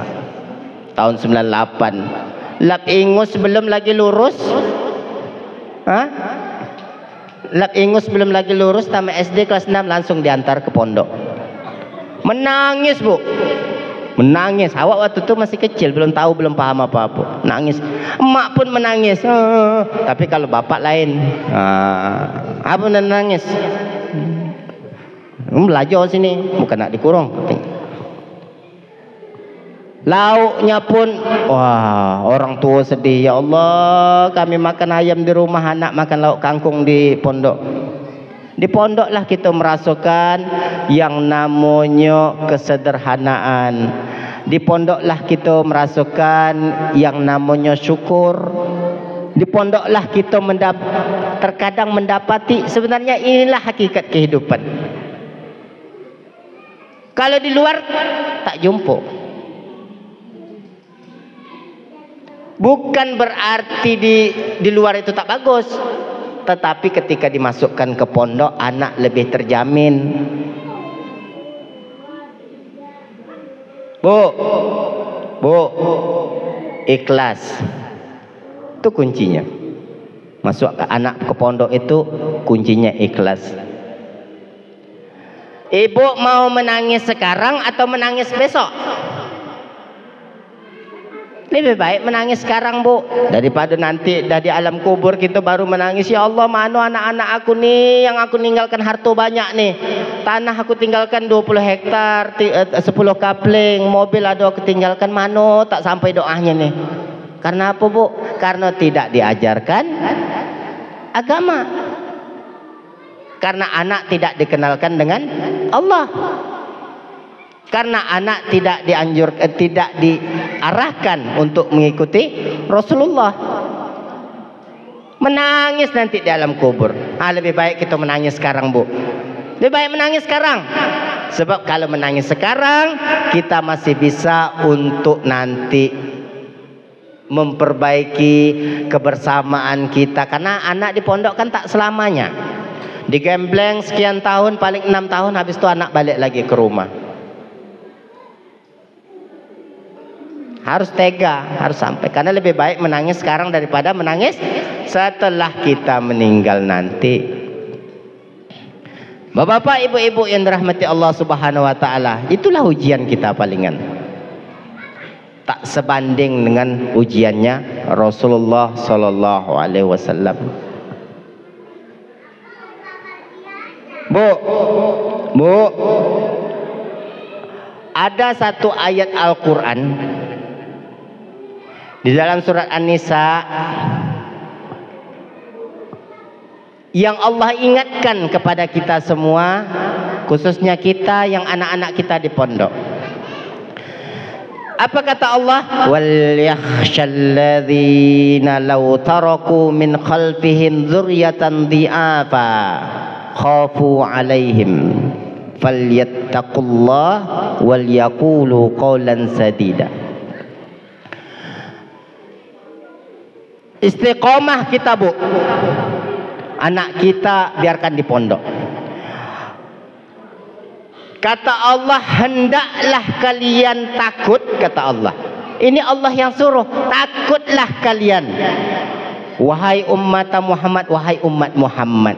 Tahun 98. Lap ingus belum lagi lurus. Lap ingus belum lagi lurus, tamat SD kelas 6 langsung diantar ke pondok. Menangis Bu, menangis. Awak waktu itu masih kecil, belum tahu, belum paham apa-apa. Nangis, emak pun menangis. Tapi kalau bapak lain, apa nangis? Belajar sini, bukan nak dikurung. Lauknya pun, wah, orang tua sedih. Ya Allah, kami makan ayam di rumah, anak makan lauk kangkung di pondok. Di pondoklah kita merasakan yang namanya kesederhanaan. Di pondoklah kita merasakan yang namanya syukur. Di pondoklah kita terkadang mendapati sebenarnya inilah hakikat kehidupan. Kalau di luar tak jumpa. Bukan berarti di luar itu tak bagus. Tetapi ketika dimasukkan ke pondok, anak lebih terjamin. Bu, ikhlas. Itu kuncinya. Masuk ke anak ke pondok itu kuncinya ikhlas. Ibu mau menangis sekarang atau menangis besok? Lebih baik menangis sekarang Bu, daripada nanti dari alam kubur kita baru menangis. Ya Allah, mana anak-anak aku nih yang aku ninggalkan harta banyak nih. Tanah aku tinggalkan 20 hektar, 10 kapling, mobil ada aku tinggalkan, mana tak sampai doanya nih. Karena apa Bu? Karena tidak diajarkan agama. Karena anak tidak dikenalkan dengan Allah. Karena anak tidak tidak diarahkan untuk mengikuti Rasulullah. Menangis nanti di alam kubur. Lebih baik kita menangis sekarang Bu. Lebih baik menangis sekarang. Sebab kalau menangis sekarang, kita masih bisa untuk nanti memperbaiki kebersamaan kita. Karena anak di pondok kan tak selamanya. Digembleng sekian tahun, paling 6 tahun, habis itu anak balik lagi ke rumah. Harus tega, harus sampai. Karena lebih baik menangis sekarang daripada menangis setelah kita meninggal nanti. Bapak-bapak, ibu-ibu yang dirahmati Allah Subhanahu wa taala, itulah ujian kita palingan. Tak sebanding dengan ujiannya Rasulullah sallallahu alaihi wasallam. Bu, ada satu ayat Al-Quran di dalam surat An-Nisa yang Allah ingatkan kepada kita semua, khususnya kita yang anak-anak kita di pondok. Apa kata Allah? Wal yakhshalladzina law taraku min khalfihim dzurriyyatan dhi'afa khafu 'alaihim falyattaqullah wal yaqulu qawlan sadida. Istiqomah kita Bu, anak kita biarkan di pondok. Kata Allah, hendaklah kalian takut, kata Allah. Ini Allah yang suruh, takutlah kalian. Wahai umat Muhammad, wahai umat Muhammad.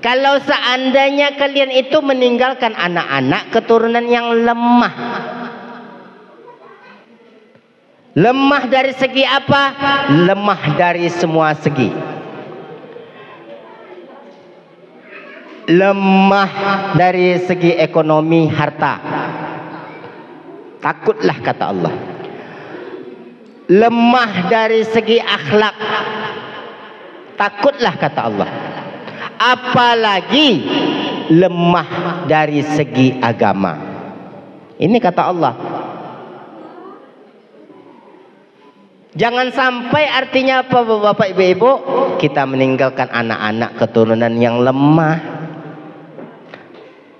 Kalau seandainya kalian itu meninggalkan anak-anak keturunan yang lemah. Lemah dari segi apa? Lemah dari semua segi. Lemah dari segi ekonomi, harta. Takutlah, kata Allah. Lemah dari segi akhlak. Takutlah, kata Allah. Apalagi lemah dari segi agama. Ini kata Allah. Jangan sampai, artinya apa Bapak Ibu-ibu? Kita meninggalkan anak-anak keturunan yang lemah.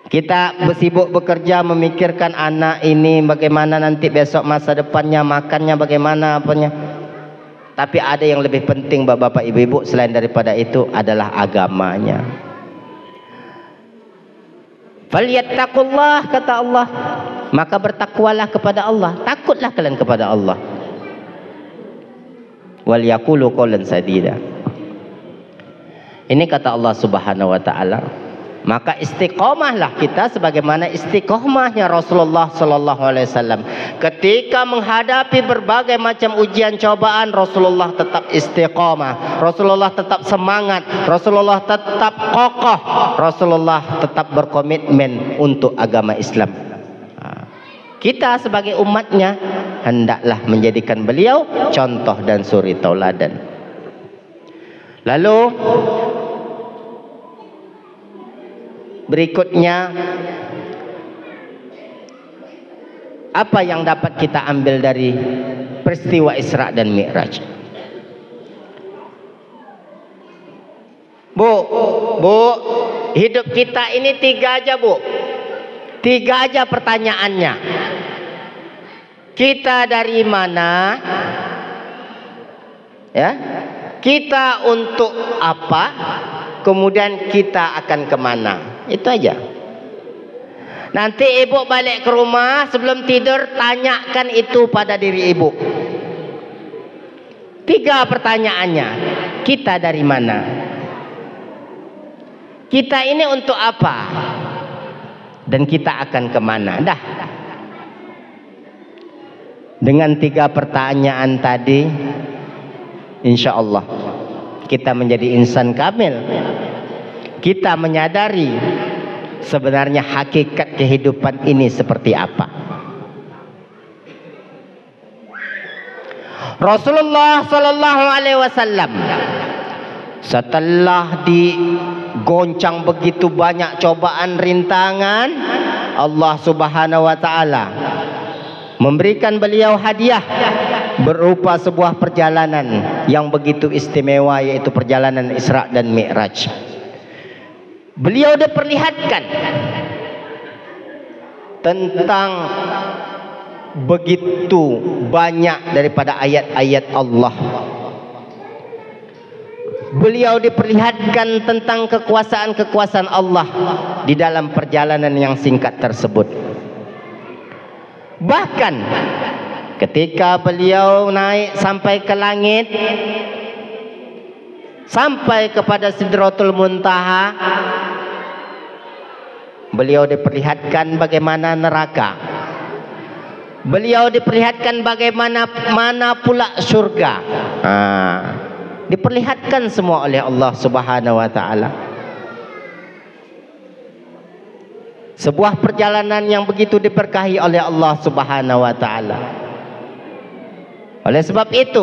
Kita sibuk bekerja memikirkan anak ini bagaimana nanti besok masa depannya, makannya bagaimana apanya. Tapi ada yang lebih penting Bapak Ibu-ibu selain daripada itu adalah agamanya. Falyattaqullah, kata Allah. Maka bertakwalah kepada Allah. Takutlah kalian kepada Allah. Wal yaqulu qawlan sadida. Ini kata Allah Subhanahu wa taala. Maka istiqomahlah kita sebagaimana istiqomahnya Rasulullah sallallahu alaihi wasallam. Ketika menghadapi berbagai macam ujian cobaan, Rasulullah tetap istiqomah. Rasulullah tetap semangat. Rasulullah tetap kokoh. Rasulullah tetap berkomitmen untuk agama Islam. Kita sebagai umatnya hendaklah menjadikan beliau contoh dan suri tauladan. Lalu berikutnya, apa yang dapat kita ambil dari peristiwa Isra dan Mi'raj? Bu, hidup kita ini 3 aja, Bu. 3 aja pertanyaannya. Kita dari mana? Ya. Kita untuk apa? Kemudian kita akan kemana? Itu aja. Nanti ibu balik ke rumah sebelum tidur, tanyakan itu pada diri ibu. 3 pertanyaannya. Kita dari mana? Kita ini untuk apa? Dan kita akan kemana? Dah. Dengan 3 pertanyaan tadi, insya Allah kita menjadi insan kamil. Kita menyadari sebenarnya hakikat kehidupan ini seperti apa. Rasulullah sallallahu alaihi wasallam setelah digoncang begitu banyak cobaan rintangan, Allah Subhanahu wa taala memberikan beliau hadiah berupa sebuah perjalanan yang begitu istimewa, yaitu perjalanan Isra dan Mi'raj. Beliau diperlihatkan tentang begitu banyak daripada ayat-ayat Allah. Beliau diperlihatkan tentang kekuasaan-kekuasaan Allah di dalam perjalanan yang singkat tersebut. Bahkan ketika beliau naik sampai ke langit, sampai kepada Sidratul Muntaha, beliau diperlihatkan bagaimana neraka. Beliau diperlihatkan bagaimana pula surga. Diperlihatkan semua oleh Allah Subhanahu wa taala. Sebuah perjalanan yang begitu diberkahi oleh Allah Subhanahu wa taala. Oleh sebab itu,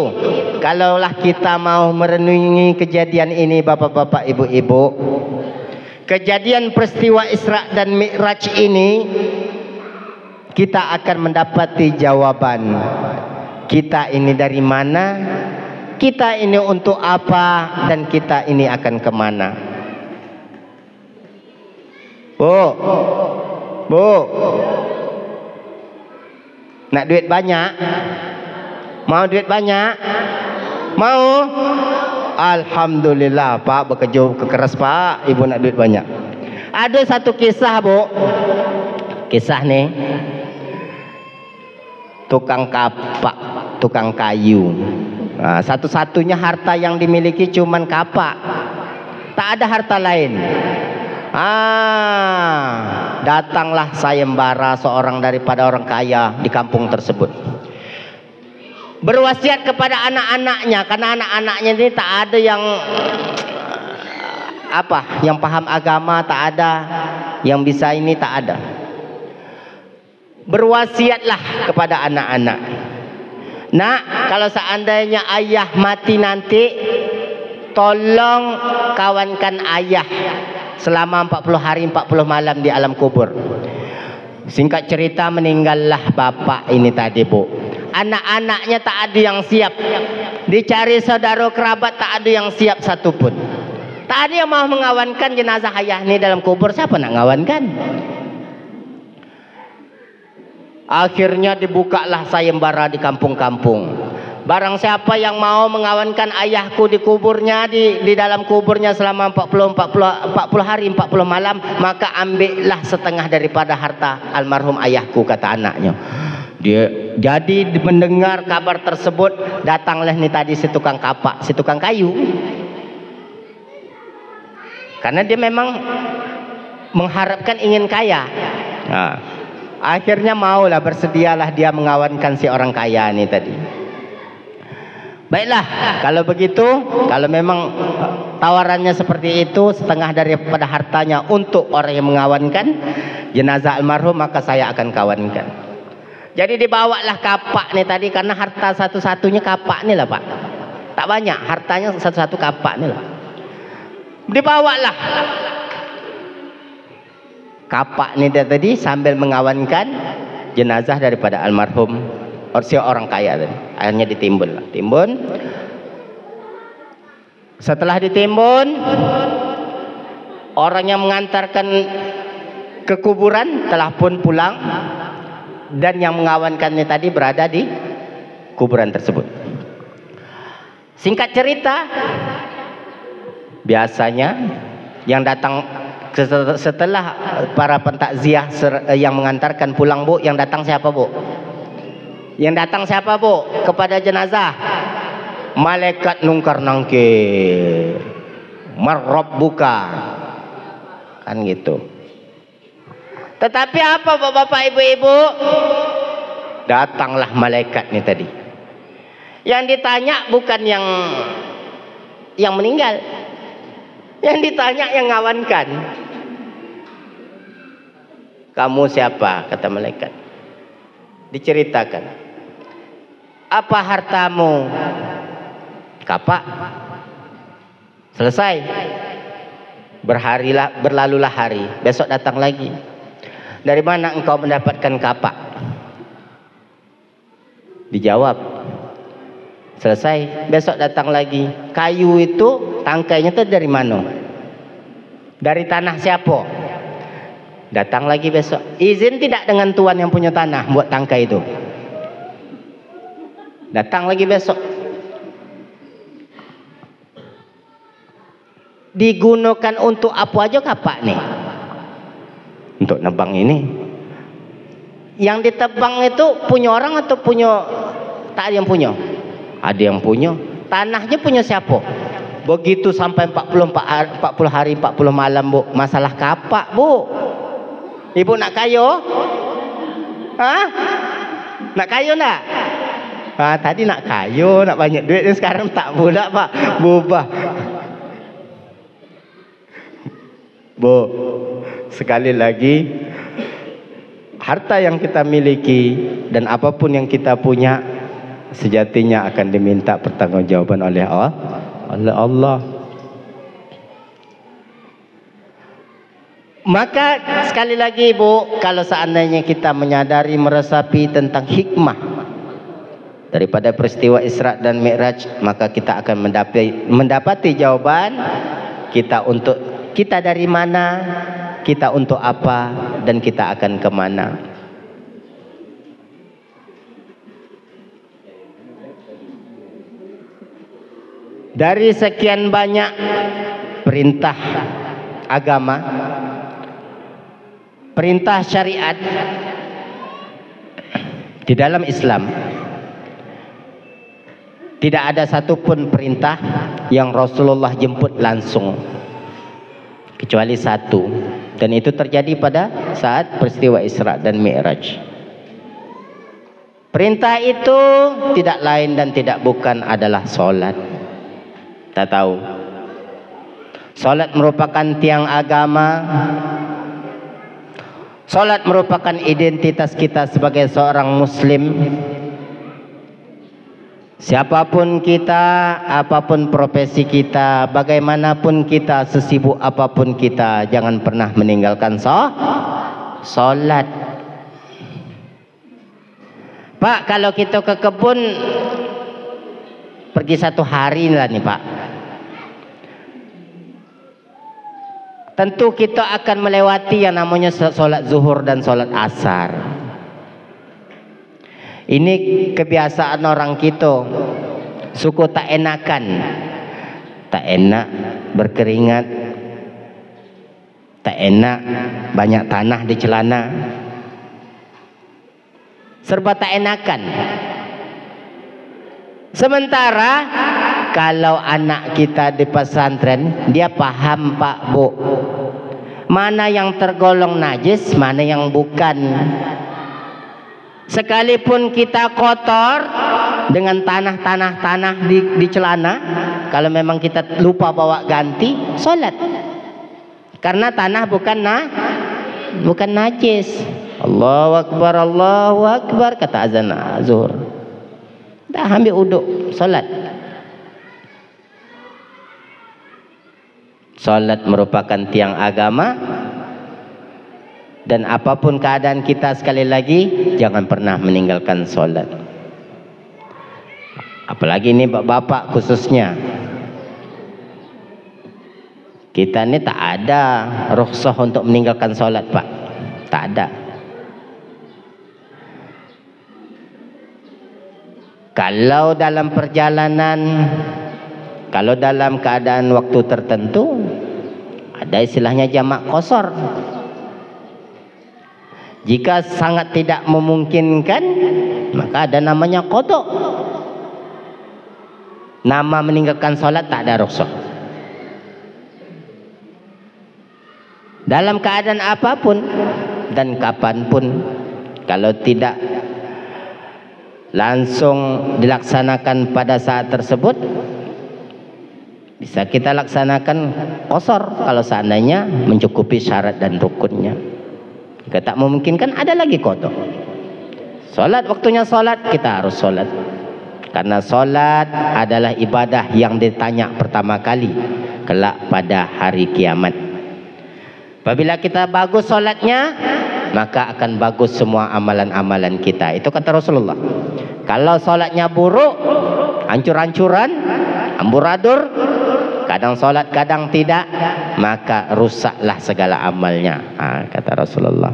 kalaulah kita mau merenungi kejadian ini Bapak-bapak, Ibu-ibu, kejadian peristiwa Isra dan Mi'raj ini, kita akan mendapati jawaban. Kita ini dari mana? Kita ini untuk apa? Dan kita ini akan kemana? Bu, nak duit banyak? Mau duit banyak? Mau? Alhamdulillah Pak, bekerja keras Pak, ibu nak duit banyak. Ada satu kisah Bu, Kisah nih, tukang kapak, tukang kayu. Nah, satu-satunya harta yang dimiliki cuman kapak, tak ada harta lain. Datanglah sayembara seorang daripada orang kaya di kampung tersebut, berwasiat kepada anak-anaknya, karena anak-anaknya ini tak ada yang yang paham agama, tak ada yang bisa ini, tak ada. Berwasiatlah kepada anak-anak, nak, kalau seandainya ayah mati nanti, tolong kawankan ayah selama 40 hari 40 malam di alam kubur. Singkat cerita, meninggallah bapak ini tadi, Bu. Anak-anaknya tak ada yang siap, dicari saudara kerabat tak ada yang siap satupun. Tak ada yang mau mengawankan jenazah ayah ini dalam kubur. Siapa nak ngawankan? Akhirnya dibukalah sayembara di kampung-kampung. Barang siapa yang mau mengawankan ayahku di kuburnya, di dalam kuburnya selama 40 hari 40 malam, maka ambillah setengah daripada harta almarhum ayahku, kata anaknya. Dia jadi mendengar kabar tersebut, datanglah nih tadi si tukang kapak, si tukang kayu. Karena dia memang mengharapkan ingin kaya. Nah, akhirnya maulah, bersedialah dia mengawankan si orang kaya ini tadi. Baiklah, kalau begitu, kalau memang tawarannya seperti itu, setengah daripada hartanya untuk orang yang mengawankan jenazah almarhum, maka saya akan kawankan. Jadi dibawalah kapak nih tadi, karena harta satu-satunya kapak nih lah, Pak. Tak banyak, hartanya satu-satu kapak nih lah. Dibawalah kapak nih tadi sambil mengawankan jenazah daripada almarhum si orang kaya tadi. Akhirnya ditimbun. Setelah ditimbun, orang yang mengantarkan ke kuburan telah pun pulang, dan yang mengawankannya tadi berada di kuburan tersebut. Singkat cerita, biasanya yang datang setelah para pentakziah yang mengantarkan pulang, Bu, yang datang siapa, Bu? Yang datang siapa, Bu, kepada jenazah? Malaikat nungkar nangkir, marrabbuka, kan gitu. Tetapi apa, Bapak Ibu-ibu? Datanglah malaikat nih tadi. Yang ditanya bukan yang meninggal, yang ditanya yang ngawankan. Kamu siapa? Kata malaikat. Diceritakan. Apa hartamu? Kapak. Selesai. Berlalulah hari. Besok datang lagi. Dari mana engkau mendapatkan kapak? Dijawab. Selesai. Besok datang lagi. Kayu itu tangkainya itu dari mana? Dari tanah siapa? Datang lagi besok. Izin tidak dengan tuan yang punya tanah buat tangkai itu? Datang lagi besok. Digunakan untuk apa aja kapak nih? Untuk nebang ini. Yang ditebang itu punya orang atau punya? Tak ada yang punya. Ada yang punya. Tanahnya punya siapa? Begitu sampai 40 hari 40 malam, Bu. Masalah kapak, Bu. Ibu nak kayo? Hah? Nak kayo nak? Tadi nak kayo, nak banyak duit, sekarang tak pula, Pak. Bubah. Bu, sekali lagi, harta yang kita miliki dan apapun yang kita punya sejatinya akan diminta pertanggungjawaban oleh Allah. Maka sekali lagi, Bu, kalau seandainya kita menyadari, meresapi tentang hikmah daripada peristiwa Isra dan Mi'raj, maka kita akan mendapati jawaban kita, untuk kita dari mana, kita untuk apa, dan kita akan kemana. Dari sekian banyak perintah agama, perintah syariat di dalam Islam, tidak ada satupun perintah yang Rasulullah jemput langsung, kecuali satu, dan itu terjadi pada saat peristiwa Isra dan Mi'raj. Perintah itu tidak lain dan tidak bukan adalah solat. Kita tahu solat merupakan tiang agama. Solat merupakan identitas kita sebagai seorang muslim. Siapapun kita, apapun profesi kita, bagaimanapun kita, sesibuk apapun kita, jangan pernah meninggalkan solat. Pak, kalau kita ke kebun pergi 1 hari lah nih Pak, tentu kita akan melewati yang namanya solat zuhur dan solat asar. Ini kebiasaan orang kita, suku tak enakan, tak enak berkeringat, tak enak banyak tanah di celana, serba tak enakan. Sementara kalau anak kita di pesantren, dia paham Pak Bu, mana yang tergolong najis, mana yang bukan. Sekalipun kita kotor dengan tanah di celana, kalau memang kita lupa bawa ganti, solat. Karena tanah bukan najis. Allahu Akbar, kata azan zuhur. Dah ambil uduk, solat. Solat merupakan tiang agama. Dan apapun keadaan kita, sekali lagi jangan pernah meninggalkan solat. Apalagi ini bapak khususnya, kita ini tak ada rukhsah untuk meninggalkan solat Pak, tak ada. Kalau dalam perjalanan, kalau dalam keadaan waktu tertentu, ada istilahnya jamak qasar. Jika sangat tidak memungkinkan, maka ada namanya qada. Nama meninggalkan solat tak ada rukhsah. Dalam keadaan apapun dan kapanpun, kalau tidak langsung dilaksanakan pada saat tersebut, bisa kita laksanakan qasar kalau seandainya mencukupi syarat dan rukunnya. Jika tak memungkinkan, ada lagi qada. Solat, waktunya solat, kita harus solat. Karena solat adalah ibadah yang ditanya pertama kali kelak pada hari kiamat. Apabila kita bagus solatnya, maka akan bagus semua amalan-amalan kita. Itu kata Rasulullah. Kalau solatnya buruk, hancur-hancuran, amburadur, kadang solat kadang tidak, maka rusaklah segala amalnya, kata Rasulullah.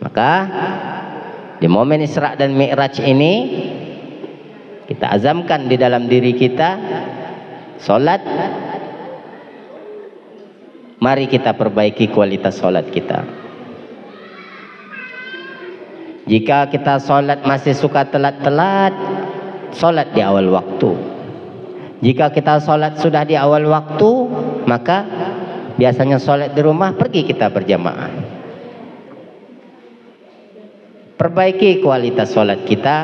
Maka di momen Isra dan Mi'raj ini, kita azamkan di dalam diri kita solat. Mari kita perbaiki kualitas solat kita. Jika kita solat masih suka telat-telat, solat di awal waktu. Jika kita solat sudah di awal waktu, maka biasanya solat di rumah, pergi kita berjamaah. Perbaiki kualitas solat kita.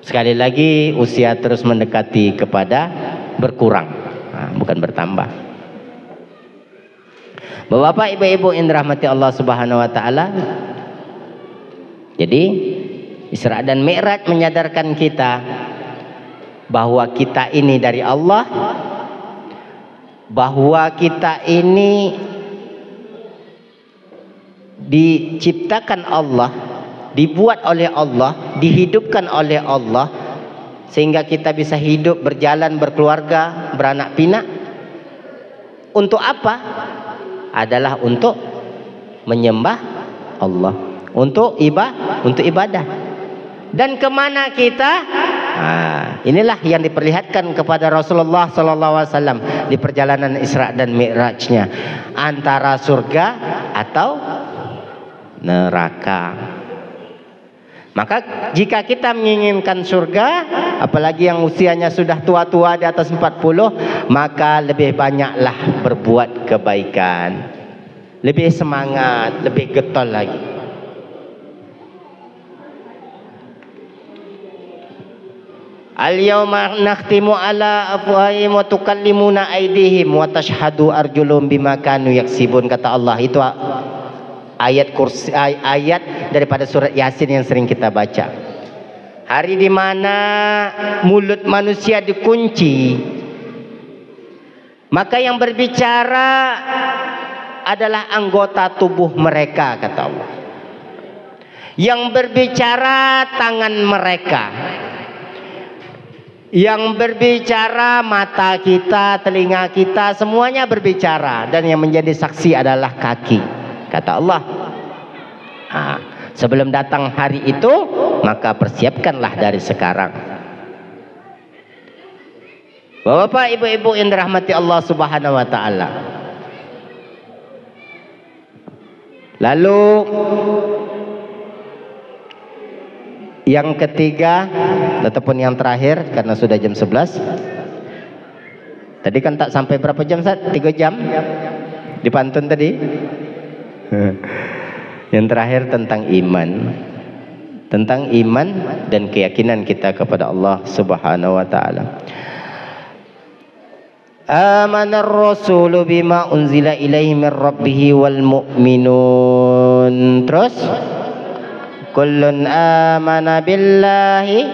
Sekali lagi, usia terus mendekati kepada berkurang, bukan bertambah. Bapak, ibu-ibu yang dirahmati Allah Subhanahu wa taala. Jadi, Isra dan Mi'raj menyadarkan kita bahwa kita ini dari Allah, bahwa kita ini diciptakan Allah, dibuat oleh Allah, dihidupkan oleh Allah, sehingga kita bisa hidup, berjalan, berkeluarga, beranak pinak. Untuk apa? Adalah untuk menyembah Allah, untuk ibadah. Dan kemana kita? Inilah yang diperlihatkan kepada Rasulullah SAW di perjalanan Isra dan Mi'rajnya, antara surga atau neraka. Maka jika kita menginginkan surga, apalagi yang usianya sudah tua-tua di atas 40, maka lebih banyaklah berbuat kebaikan, lebih semangat, lebih getol lagi. Al-yawma nakhtimu ala afwahihim wa tukallimuna aydihim wa tashhadu arjuluhum bima kanu yaksibun, kata Allah. Itu ayat kursi, ayat daripada surat Yasin yang sering kita baca. Hari di mana mulut manusia dikunci, maka yang berbicara adalah anggota tubuh mereka, kata Allah. Yang berbicara tangan mereka, yang berbicara mata kita, telinga kita, semuanya berbicara, dan yang menjadi saksi adalah kaki, kata Allah. Sebelum datang hari itu, maka persiapkanlah dari sekarang. Bapak, ibu-ibu yang dirahmati Allah Subhanahu wa taala. Lalu yang ketiga ataupun yang terakhir, karena sudah jam 11. Tadi kan tak sampai berapa jam, Ustaz? 3 jam di pantun tadi. Yang terakhir tentang iman. Tentang iman dan keyakinan kita kepada Allah Subhanahu wa taala. Amanar rasulu bima unzila ilaihi min rabbih wal mu'minun. Terus kullun amana billahi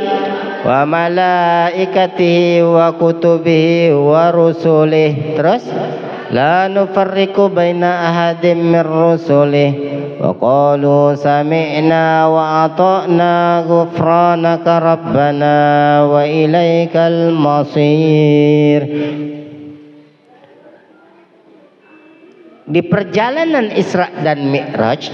wa malaikatihi wa kutubihi wa rusulihi. Terus la nufarriqu baina ahadin min rusulihi wa qalu sami'na wa ata'na ghufranaka rabbana wa ilaikal masir. Di perjalanan Isra dan Mi'raj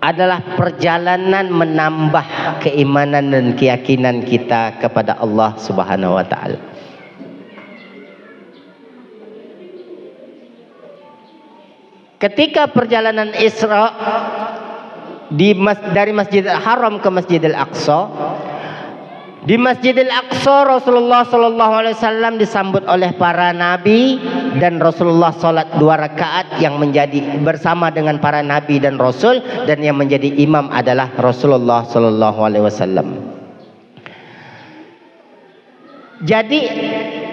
adalah perjalanan menambah keimanan dan keyakinan kita kepada Allah Subhanahu wa taala. Ketika perjalanan Isra dari Masjidil Haram ke Masjidil Aqsa, di Masjidil Aqsa Rasulullah SAW disambut oleh para nabi, dan Rasulullah sholat 2 rakaat yang menjadi bersama dengan para nabi dan rasul, dan yang menjadi imam adalah Rasulullah SAW. Jadi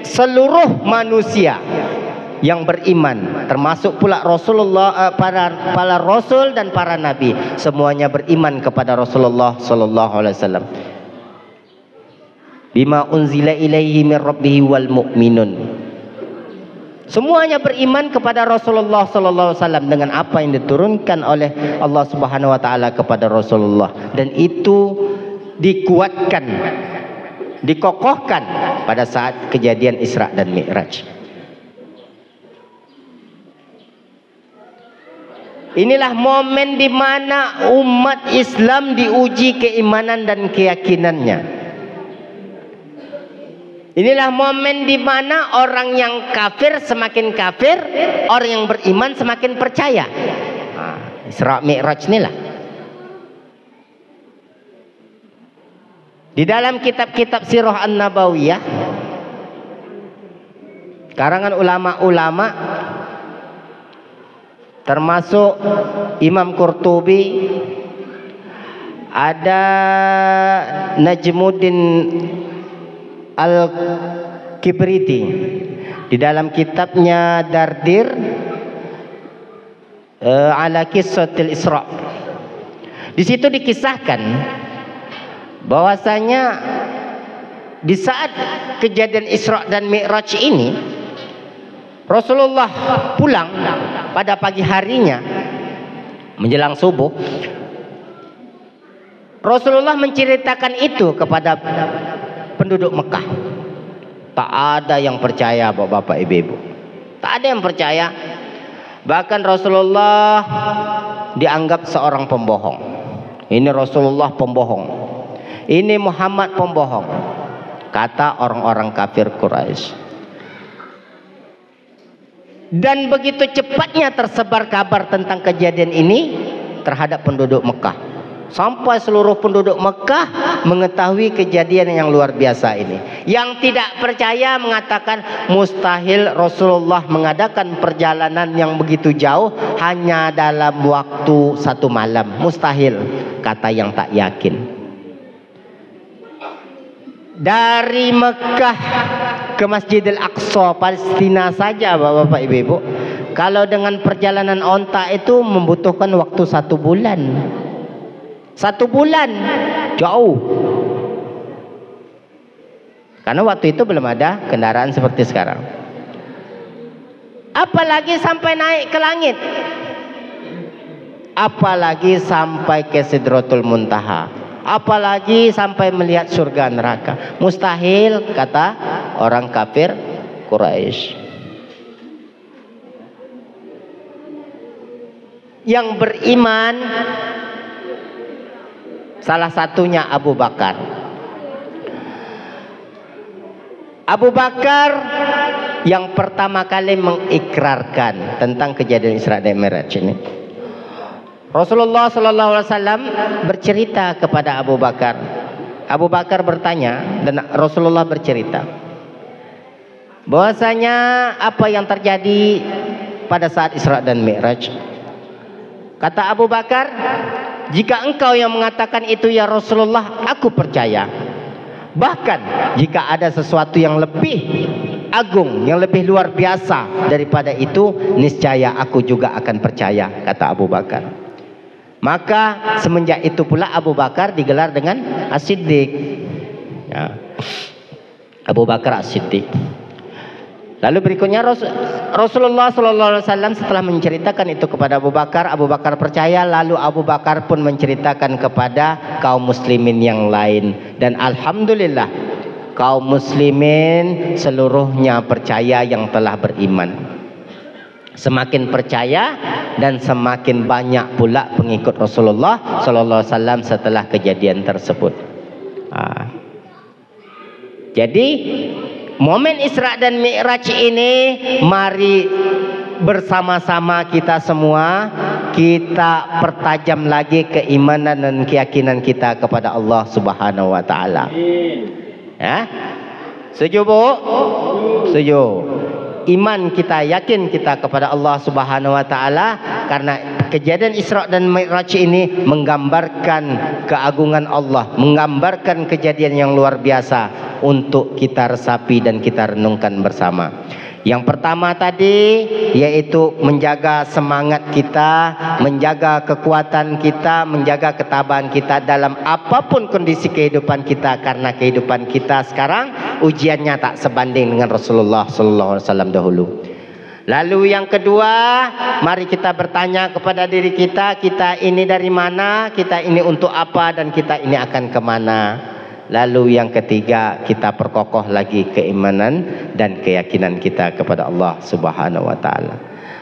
seluruh manusia yang beriman, termasuk pula Rasulullah, para rasul dan para nabi, semuanya beriman kepada Rasulullah SAW. Bima unzila ilaihi min rabbih wal mu'minun. Semuanya beriman kepada Rasulullah sallallahu alaihi wasallam dengan apa yang diturunkan oleh Allah Subhanahu wa taala kepada Rasulullah, dan itu dikuatkan, dikokohkan pada saat kejadian Isra dan Mi'raj. Inilah momen di mana umat Islam diuji keimanan dan keyakinannya. Inilah momen di mana orang yang kafir semakin kafir, orang yang beriman semakin percaya. Isra Mi'raj inilah. Di dalam kitab-kitab Sirah An-Nabawiyah, karangan ulama-ulama termasuk Imam Qurtubi, ada Najmuddin Al-Kibriti di dalam kitabnya Dardir ala Qissatil Isra. Di situ dikisahkan bahwasanya di saat kejadian Isra dan Mi'raj ini, Rasulullah pulang pada pagi harinya menjelang subuh. Rasulullah menceritakan itu kepada penduduk Mekah. Tak ada yang percaya, bapak-bapak, ibu-ibu. Tak ada yang percaya. Bahkan Rasulullah dianggap seorang pembohong. Ini Rasulullah pembohong. Ini Muhammad pembohong, kata orang-orang kafir Quraisy. Dan begitu cepatnya tersebar kabar tentang kejadian ini terhadap penduduk Mekah, sampai seluruh penduduk Mekah mengetahui kejadian yang luar biasa ini. Yang tidak percaya mengatakan mustahil Rasulullah mengadakan perjalanan yang begitu jauh hanya dalam waktu 1 malam. Mustahil, kata yang tak yakin. Dari Mekah ke Masjidil Aqsa Palestina saja Bapak Ibu, kalau dengan perjalanan onta itu membutuhkan waktu 1 bulan. 1 bulan, jauh. Karena waktu itu belum ada kendaraan seperti sekarang. Apalagi sampai naik ke langit, apalagi sampai ke Sidratul Muntaha, apalagi sampai melihat surga neraka. Mustahil, kata orang kafir Quraisy. Yang beriman salah satunya Abu Bakar. Abu Bakar yang pertama kali mengikrarkan tentang kejadian Isra dan Mi'raj ini. Rasulullah SAW bercerita kepada Abu Bakar. Abu Bakar bertanya dan Rasulullah bercerita bahwasanya apa yang terjadi pada saat Isra dan Mi'raj. Kata Abu Bakar, jika engkau yang mengatakan itu ya Rasulullah, aku percaya. Bahkan jika ada sesuatu yang lebih agung, yang lebih luar biasa daripada itu, niscaya aku juga akan percaya, kata Abu Bakar. Maka semenjak itu pula Abu Bakar digelar dengan As-Siddiq, ya. Abu Bakar As-Siddiq. Lalu berikutnya Rasulullah SAW setelah menceritakan itu kepada Abu Bakar percaya. Lalu Abu Bakar pun menceritakan kepada kaum muslimin yang lain. Dan alhamdulillah kaum muslimin seluruhnya percaya yang telah beriman. Semakin percaya dan semakin banyak pula pengikut Rasulullah SAW setelah kejadian tersebut. Jadi momen Isra dan Mi'raj ini, mari bersama-sama kita semua kita pertajam lagi keimanan dan keyakinan kita kepada Allah Subhanahu wa taala. Ya? Setuju, Bu? Setuju. Iman kita, yakin kita kepada Allah Subhanahu wa taala karena kejadian Isra dan Mi'raj ini menggambarkan keagungan Allah, menggambarkan kejadian yang luar biasa untuk kita resapi dan kita renungkan bersama. Yang pertama tadi yaitu menjaga semangat kita, menjaga kekuatan kita, menjaga ketabahan kita dalam apapun kondisi kehidupan kita, karena kehidupan kita sekarang ujiannya tak sebanding dengan Rasulullah SAW dahulu. Lalu yang kedua, mari kita bertanya kepada diri kita, kita ini dari mana, kita ini untuk apa, dan kita ini akan kemana. Lalu yang ketiga, kita perkokoh lagi keimanan dan keyakinan kita kepada Allah Subhanahu wa taala.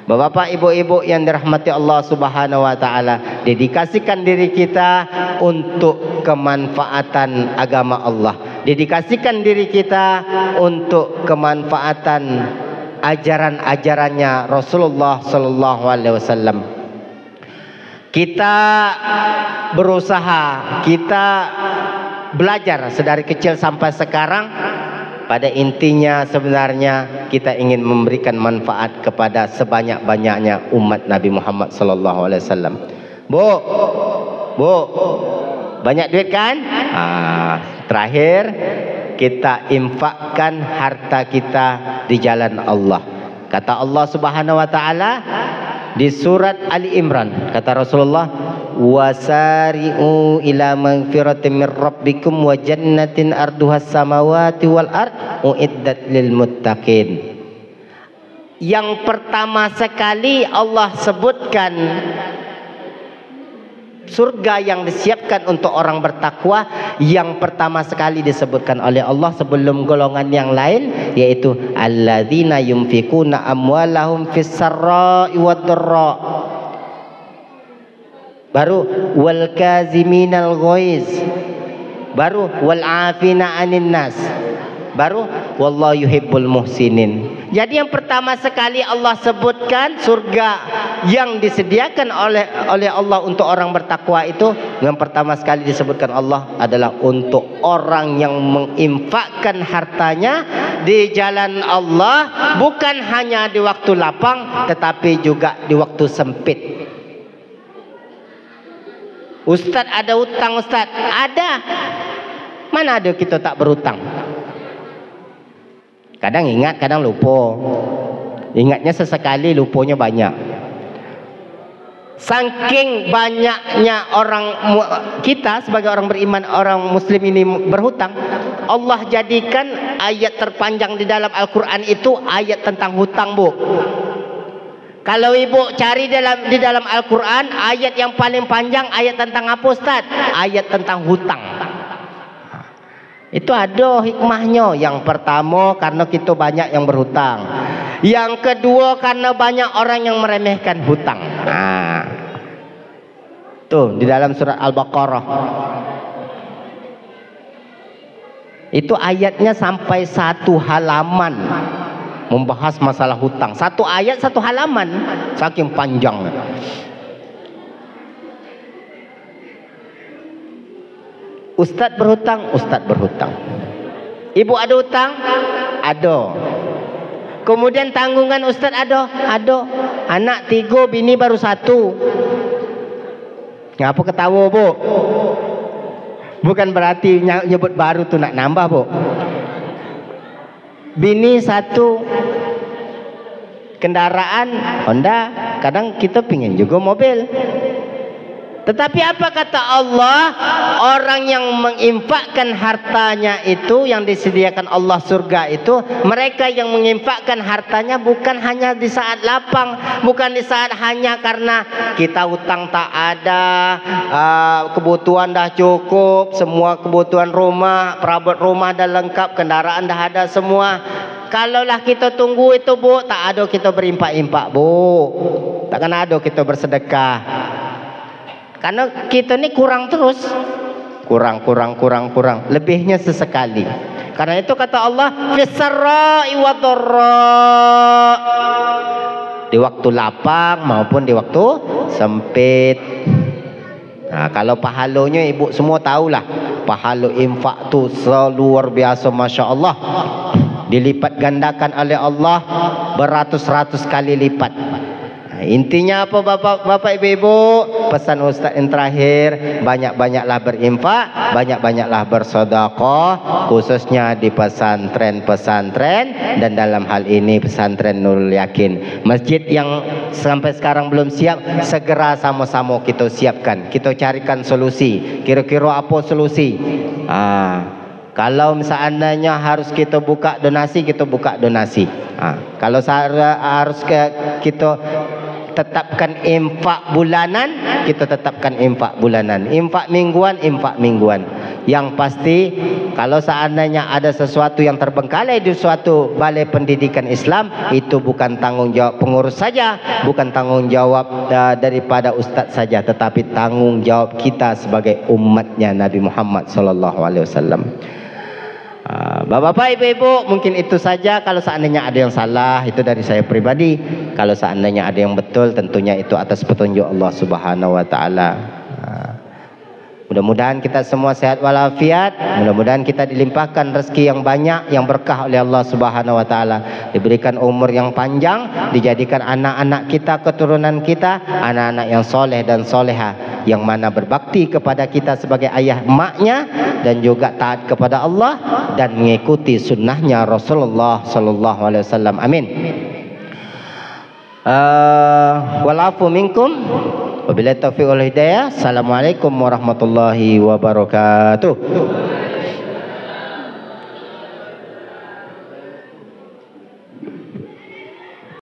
Bapak, Ibu-ibu yang dirahmati Allah Subhanahu wa taala, dedikasikan diri kita untuk kemanfaatan agama Allah. Dedikasikan diri kita untuk kemanfaatan ajaran-ajarannya Rasulullah sallallahu alaihi wasallam. Kita berusaha, kita belajar sedari kecil sampai sekarang. Pada intinya sebenarnya kita ingin memberikan manfaat kepada sebanyak-banyaknya umat Nabi Muhammad sallallahu alaihi wasallam. Bu, banyak duit kan? Terakhir kita infakkan harta kita di jalan Allah. Kata Allah Subhanahu wa taala di surat Ali Imran, kata Rasulullah, wasari'u ila magfiratin min rabbikum wa jannatin arduhas samawati wal ard uiddat lil muttaqin. Yang pertama sekali Allah sebutkan surga yang disiapkan untuk orang bertakwa, yang pertama sekali disebutkan oleh Allah sebelum golongan yang lain, yaitu alladzina yunfikuna amwalahum fis sarra'i wad dharra. Baru wal kaziminal ghaiz baru wal afina 'anin nas, baru wallahu yuhibbul muhsinin. Jadi yang pertama sekali Allah sebutkan surga yang disediakan oleh Allah untuk orang bertakwa itu, yang pertama sekali disebutkan Allah adalah untuk orang yang menginfakkan hartanya di jalan Allah, bukan hanya di waktu lapang tetapi juga di waktu sempit. Ustaz ada hutang, Ustaz? Ada. Mana ada kita tak berhutang? Kadang ingat, kadang lupa. Ingatnya sesekali, lupanya banyak. Saking banyaknya orang kita sebagai orang beriman, orang muslim ini berhutang, Allah jadikan ayat terpanjang di dalam Al-Quran itu ayat tentang hutang, Bu. Kalau ibu cari di dalam Al-Quran, ayat yang paling panjang ayat tentang apa, Ustaz? Ayat tentang hutang. Itu ada hikmahnya. Yang pertama karena kita banyak yang berhutang. Yang kedua karena banyak orang yang meremehkan hutang. Nah, tuh di dalam surat Al-Baqarah itu ayatnya sampai 1 halaman membahas masalah hutang. 1 ayat 1 halaman, saking panjangnya. Ustadz berhutang, Ustadz berhutang. Ibu ada hutang? Ada. Kemudian tanggungan Ustadz ada? Ada. Anak 3, bini baru 1. Ngapa ketawa, Bu? Bukan berarti nyebut baru tuh nak nambah, Bu. Bini 1, kendaraan Honda, kadang kita pingin juga mobil. Tetapi apa kata Allah? Orang yang menginfakkan hartanya itu, yang disediakan Allah surga itu, mereka yang menginfakkan hartanya bukan hanya di saat lapang, bukan di saat hanya karena kita hutang tak ada, kebutuhan dah cukup, semua kebutuhan rumah, perabot rumah dah lengkap, kendaraan dah ada semua. Kalaulah kita tunggu itu, Bu, tak ada kita berimpak-impak, Bu. Takkan ada kita bersedekah. Karena kita ni kurang terus. Kurang. Lebihnya sesekali. Karena itu kata Allah, fisarra'i wa dharra. Di waktu lapang maupun di waktu sempit. Nah, kalau pahalanya ibu semua tahulah. Pahala infak tu luar biasa, Masya Allah. Dilipat gandakan oleh Allah beratus-ratus kali lipat. Intinya apa bapak ibu-ibu? Pesan Ustaz yang terakhir, banyak-banyaklah berinfak, banyak-banyaklah bersedekah, khususnya di pesantren dan dalam hal ini pesantren Nurul Yakin. Masjid yang sampai sekarang belum siap, segera sama-sama kita siapkan. Kita carikan solusi. Kira-kira apa solusi? Kalau seandainya harus kita buka donasi, kita buka donasi. Kalau harus kita tetapkan infak bulanan, kita tetapkan infak bulanan. Infak mingguan, infak mingguan. Yang pasti kalau seandainya ada sesuatu yang terbengkalai di suatu balai pendidikan Islam, itu bukan tanggung jawab pengurus saja, bukan tanggung jawab daripada ustaz saja, tetapi tanggung jawab kita sebagai umatnya Nabi Muhammad SAW. Bapak-bapak, ibu-ibu, mungkin itu saja. Kalau seandainya ada yang salah, itu dari saya pribadi. Kalau seandainya ada yang betul, tentunya itu atas petunjuk Allah Subhanahu wa taala. Mudah-mudahan kita semua sehat walafiat. Mudah-mudahan kita dilimpahkan rezeki yang banyak, yang berkah oleh Allah Subhanahu wa taala. Diberikan umur yang panjang, dijadikan anak-anak kita, keturunan kita, anak-anak yang soleh dan soleha, yang mana berbakti kepada kita sebagai ayah emaknya, dan juga taat kepada Allah dan mengikuti sunnahnya Rasulullah sallallahu alaihi wasallam. Amin. Walafu minkum. Wabillahi taufiq wal hidayah. Assalamualaikum warahmatullahi wabarakatuh.